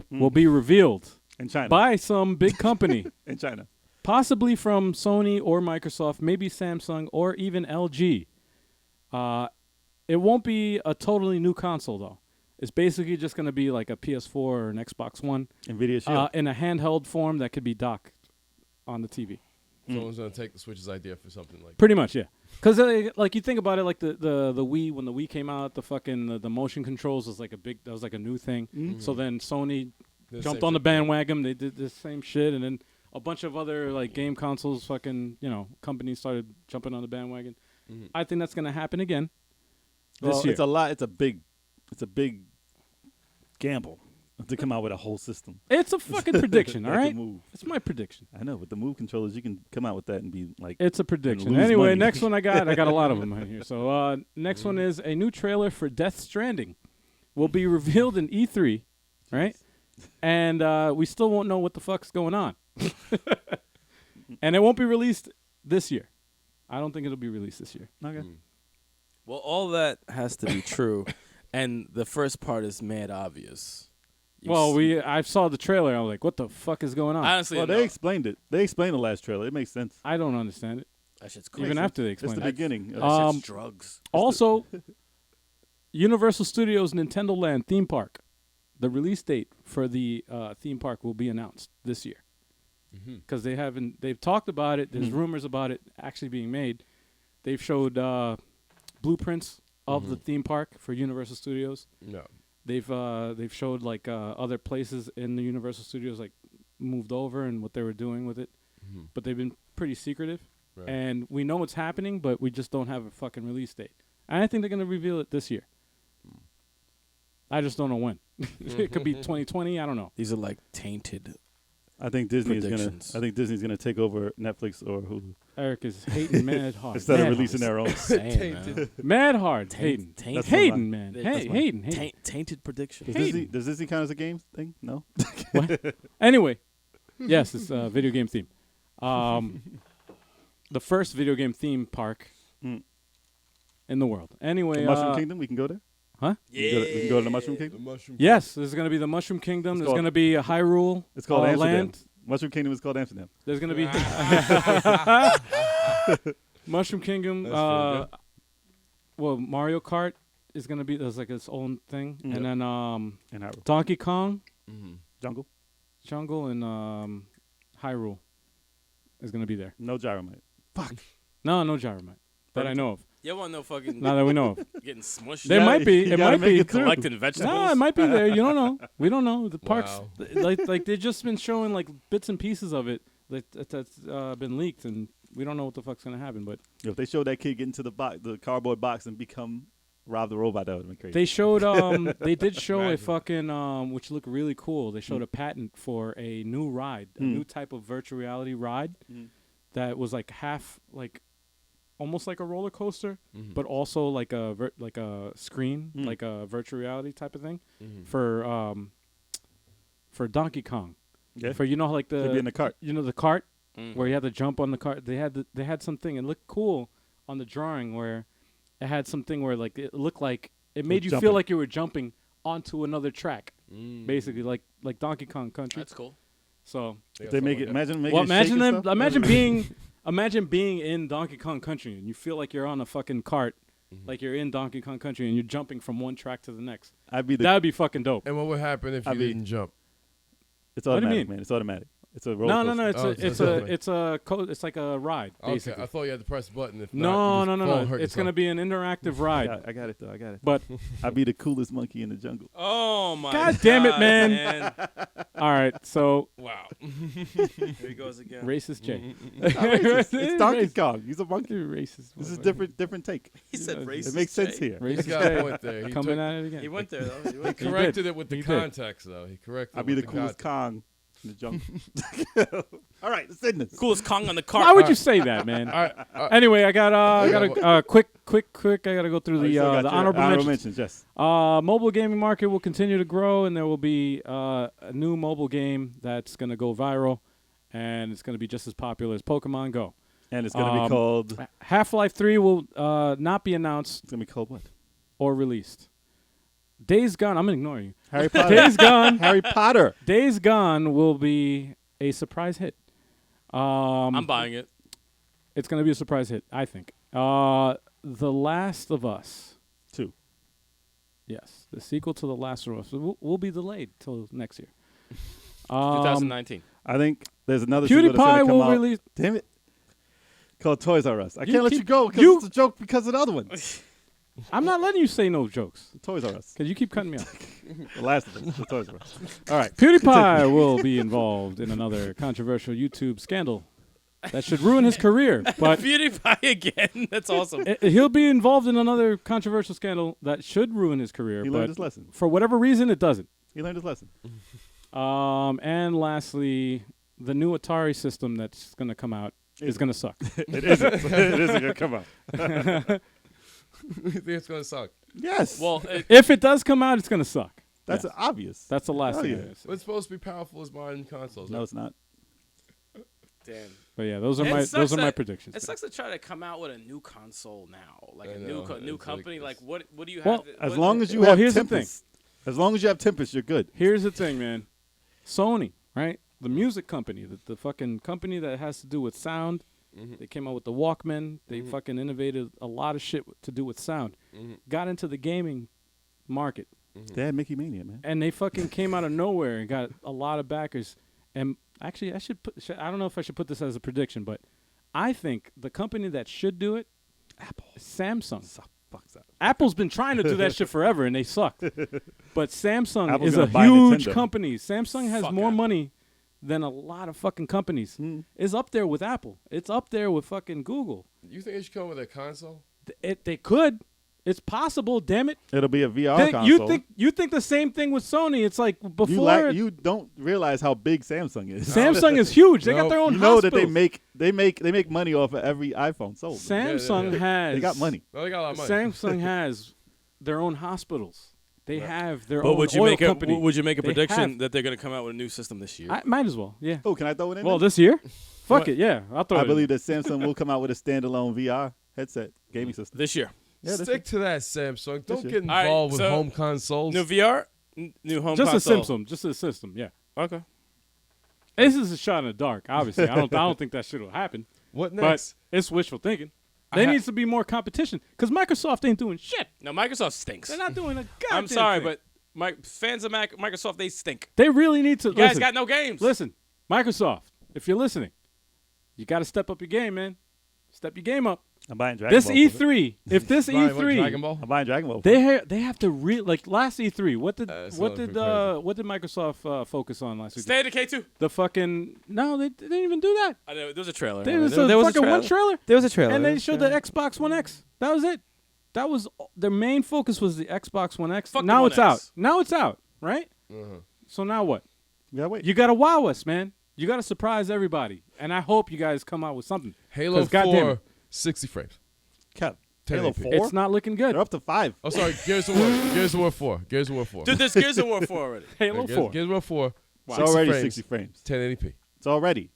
will be revealed In China. by some big company, In China. possibly from Sony or Microsoft, maybe Samsung or even LG. It won't be a totally new console though. It's basically just going to be like a PS4 or an Xbox One NVIDIA Shield. in a handheld form that could be docked on the TV. Someone's gonna take the Switch's idea for something like. Pretty much, yeah. Because like you think about it, like the Wii, when the Wii came out, the fucking the motion controls was like a new thing. So then Sony the jumped same on the shit. bandwagon. They did the same shit, and then a bunch of other like game consoles, fucking companies started jumping on the bandwagon. I think that's gonna happen again this Well, year. it's a lot. It's a big gamble to come out with a whole system. It's a fucking prediction, all Like a right? move. It's my prediction. I know, with the move controllers, you can come out with that and be like, It's a prediction. lose Anyway, money. next one I got a lot of them in here. So next one is a new trailer for Death Stranding will be revealed in E3, right? And we still won't know what the fuck's going on. And it won't be released this year. I don't think it'll be released this year. okay. Well, all that has to be true, and the first part is mad obvious. You Well, s- I saw the trailer. I was like, what the fuck is going on? honestly, Well, no. they explained it. They explained the last trailer. It makes sense. I don't understand it. that shit's crazy. Even after they It's explain the it. beginning. That shit's drugs. Also, Universal Studios Nintendo Land theme park. The release date for the theme park will be announced this year. Because they've talked about it. There's rumors about it actually being made. They've showed blueprints of the theme park for Universal Studios. No. They've showed like other places in the Universal Studios like moved over and what they were doing with it, but they've been pretty secretive. Right. And we know what's happening, but we just don't have a fucking release date. And I think they're gonna reveal it this year. I just don't know when. It could be 2020. I don't know. These are like tainted. I think Disney's Predictions. gonna take over Netflix or Hulu Eric is hating mad hard. instead of Mad releasing their own. Saying, Mad hard. Hating. Tainted. Hating, man. That's Hey, hating. Tainted predictions. Does Disney count as a game thing? No. Anyway, yes, it's a video game theme. The first video game theme park in the world. Anyway, The Mushroom Kingdom. We can go there. Huh? We can go to the Mushroom Kingdom. Yes, there's going to be the Mushroom Kingdom. There's called- going to be a Hyrule It's called Amsterdam. land. Mushroom Kingdom is called Amsterdam. There's going to be Mushroom Kingdom. That's pretty Well, Mario Kart is going to be there's like its own thing, Mm. and then And Hyrule. Donkey Kong Jungle. Jungle and Hyrule is going to be there. No Gyromite. No Gyromite that I know of. You want no fucking Not that we know of. getting smushed. There Yeah, might be. you It gotta might make be. it through. Collecting vegetables. No, it might be there. You don't know. We don't know. The parks, Wow. like they've just been showing like bits and pieces of it that's been leaked, and we don't know what the fuck's gonna happen. But If they show that kid get into the cardboard box and become Rob the Robot, that would have been crazy. they showed, they did show a Imagine. fucking, which looked really cool. They showed a patent for a new ride, a new type of virtual reality ride that was like half like. Almost like a roller coaster, but also like a screen, like a virtual reality type of thing for Donkey Kong. Yeah. For like They'd be in the cart. the cart where you had to jump on the cart. They had something. It looked cool on the drawing where it had something where like it looked like it made you jumping. feel like you were jumping onto another track, basically like Donkey Kong Country. That's cool. So If they make it, imagine making well, it shake and stuff. imagine being in Donkey Kong Country and you feel like you're on a fucking cart, like you're in Donkey Kong Country and you're jumping from one track to the next. I'd be the. That would be fucking dope. And what would happen if you I mean- didn't jump? It's What do you automatic, mean? man. It's automatic. It's a roller No. coaster. It's like a ride. Okay, Basically. I thought you had to press a button. If No. not, you just fall and hurt It's gonna yourself. be an interactive ride. I got it though. I got it. But I'd be the coolest monkey in the jungle. Oh my God damn it, God, man. all right, so Wow. Here he goes again. racist Jay. It's Donkey Kong. He's a monkey. Racist. This is different take. He said racist. It makes sense Jay. here. He Racist got a Jay. point there. He, Coming took, at it again. He went there though. He he went there. corrected it with the He did. context, though. He corrected I'd it be the with coolest context. Kong in the jungle. All right, let's end this. Coolest Kong on the cart. Why would you say that, man? All right. Anyway, I got a quick. I got to go through Oh, you still got the your honorable mentions. mentions. Yes. Mobile gaming market will continue to grow, and there will be a new mobile game that's going to go viral, and it's going to be just as popular as Pokemon Go. And it's gonna be called. It's Half-Life 3 will not be announced gonna be called what? or released. Days Gone. I'm ignoring you. Harry Potter. Days Gone. Harry Potter. Days Gone will be a surprise hit. I'm buying it. It's going to be a surprise hit, I think. The Last of Us. 2. Yes, the sequel to The Last of Us will be delayed till next year. 2019. I think there's another sequel that's PewDiePie gonna come will out. release. Damn it. Called Toys R Us. I You can't let keep- you go because you- it's a joke because of the other one. I'm not letting you say no jokes Toys R Us. because you keep cutting me off. The last of them. The Toys R Us. All right. PewDiePie will be involved in another controversial YouTube scandal that should ruin his career. But PewDiePie again. That's awesome. he'll be involved in another controversial scandal that should ruin his career. He but learned his lesson. for whatever reason, it doesn't. He learned his lesson. And lastly, the new Atari system that's going to come out is going to suck. It isn't. It isn't gonna come out. You think it's gonna suck? Yes. Well, If it does come out, it's going to suck. that's Yes. obvious. That's the last Hell thing. yeah. I'm gonna say. It's supposed to be powerful as modern consoles. No, it's not. damn. But yeah, those are It my sucks my that- predictions. It sucks to try to come out with a new console now, like I a know, new it's company. like Like, what do you Well, have? As what- long as you Well, have here's the thing. Tempest. As long as you have Tempest, you're good. Here's the thing, man. Sony, right? The music company, the fucking company that has to do with sound. They came out with the Walkman. They fucking innovated a lot of shit to do with sound. Got into the gaming market. They had Mickey Mania, man. And they fucking came out of nowhere and got a lot of backers. And actually, I don't know if I should put this as a prediction, but I think the company that should do it Samsung. Fuck's that? Apple's been trying to do that shit forever, and they sucked. But Samsung Apple's is a gonna buy huge Nintendo. company. Samsung has Fuck more Apple. money than a lot of fucking companies. It's up there with Apple. It's up there with fucking Google. You think they should come with a console? They could. It's possible. Damn it. It'll be a VR Think- console. you think the same thing with Sony? It's like before. You don't realize how big Samsung is. Samsung is huge. They got No, their own You know hospitals. that they make money off of every iPhone sold. Samsung has. They got money. No, they got a lot of money. Samsung has their own hospitals. They have their But own would you oil make a company. would you make a They prediction have- that they're going to come out with a new system this year? I might as well. Yeah. Oh, can I throw it in? Well, there? this year. Fuck What? it. Yeah, I'll throw it. I in. believe that Samsung will come out with a standalone VR headset gaming system. This year. Yeah, that's Stick to that, Samsung. Don't shit. get All right, involved with so- home consoles. New VR, new home just console. a system. Just a system. Yeah. Okay. This is a shot in the dark. Obviously, I don't think that shit will happen. What But next? it's wishful thinking. There needs to be more competition because Microsoft ain't doing shit. No, Microsoft stinks. They're not doing a goddamn I'm sorry, thing. but fans of Microsoft, they stink. They really need to. You guys listen, got no games. Listen, Microsoft, if you're listening, you got to step up your game, man. Step your game up. I'm buying Dragon This Ball. for it. E3, if this Brian, what, Dragon E3, Ball? I'm buying Dragon Ball. for it. they have to like last E3. What did It's what looking did crazy. what did Microsoft focus on last week? Stay at the K2. The fucking no, they didn't even do that. I know, there was a trailer. There was there a was fucking one trailer, There was a trailer. and they showed the Xbox One X. That was it. That was their main focus was the Xbox One X. Fuck the Now One it's out. X. Now it's out, right? Uh-huh. So now what? Yeah, wait. You gotta wow us, man. You gotta surprise everybody, and I hope you guys come out with something. Halo 'Cause goddamn 4, it. 60 frames. Kev, 1080p. Halo 4? It's not looking good. They're up to 5. Oh, sorry. Gears of War. Gears of War 4. Gears of War 4. Dude, there's Gears of War 4 already. Halo Gears, 4. Gears of War 4. It's 60 already frames, 60 frames. 1080p. It's already.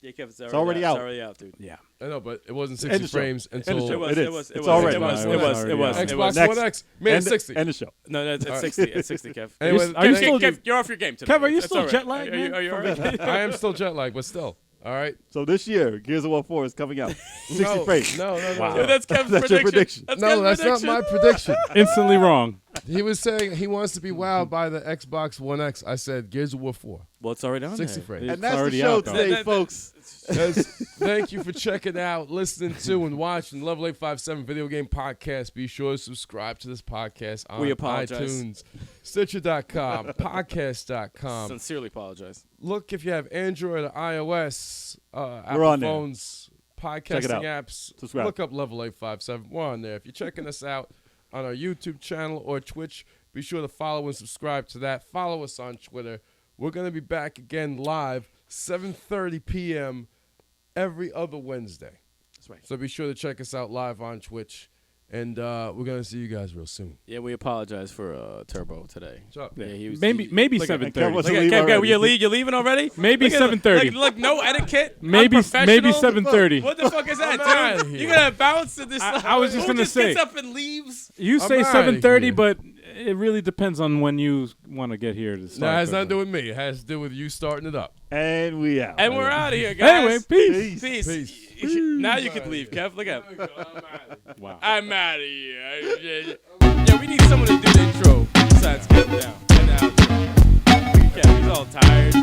Yeah, Kev, it's already out. It's already out, dude. Yeah. I know, but it wasn't End 60 the show. frames End the until show. It It was. is. It It's was. already It was. out. It was. Already It was. out. It Xbox was. Next. One X made it End 60. End the show. No, no, it's 60. It's 60, Kev. Anyway, Are you still- Kev, you're off your game today. Kev, are you It's still all right. jet lagged, Are you- man? Are you all right? I am still jet lagged, but still. All right. So this year, Gears of War 4 is coming out. 60 no, frames. No, Wow. Dude, that's Kev's That's your prediction. That's No, Kev's that's not prediction. my prediction. Instantly wrong. He was saying he wants to be wowed by the Xbox One X. I said Gears of War 4. Well, it's already on 60 there. frames. It's And that's the already show out, though. today, That- folks. Guys, thank you for checking out, listening to, and watching Level 857 Video Game Podcast. Be sure to subscribe to this podcast on We apologize. iTunes, Stitcher.com, Podcast.com. Sincerely apologize. Look if you have Android or iOS, Apple on there. phones, Check it podcasting out. apps. Subscribe. Look up Level 857. We're on there. If you're checking us out on our YouTube channel or Twitch, be sure to follow and subscribe to that. Follow us on Twitter. We're going to be back again live, 7:30 p.m. every other Wednesday. That's right. So be sure to check us out live on Twitch. And we're going to see you guys real soon. Yeah, we apologize for Turbo today. What's up? Yeah, he was Maybe he- maybe Look at- 7:30. Kev was- Look at Leave Kev, already. you leaving already? Maybe Look at- 7:30. Look, no etiquette. Maybe unprofessional. 7:30. What the fuck is that, I'm outta dude? here. You're gonna bounce to this. I was just Who gonna say- gets up and leaves. You I'm say outta 7:30, here. but it really depends on when you want to get here to start. No, it has nothing to do with me. It has to do with you starting it up. And we out. And we're out of here, guys. Anyway, peace. Peace. Peace. Now you can leave, Kev. Look at him. Wow. I'm out of here. Yeah, we need someone to do the intro besides Kev now. And the outro. Kev, he's all tired.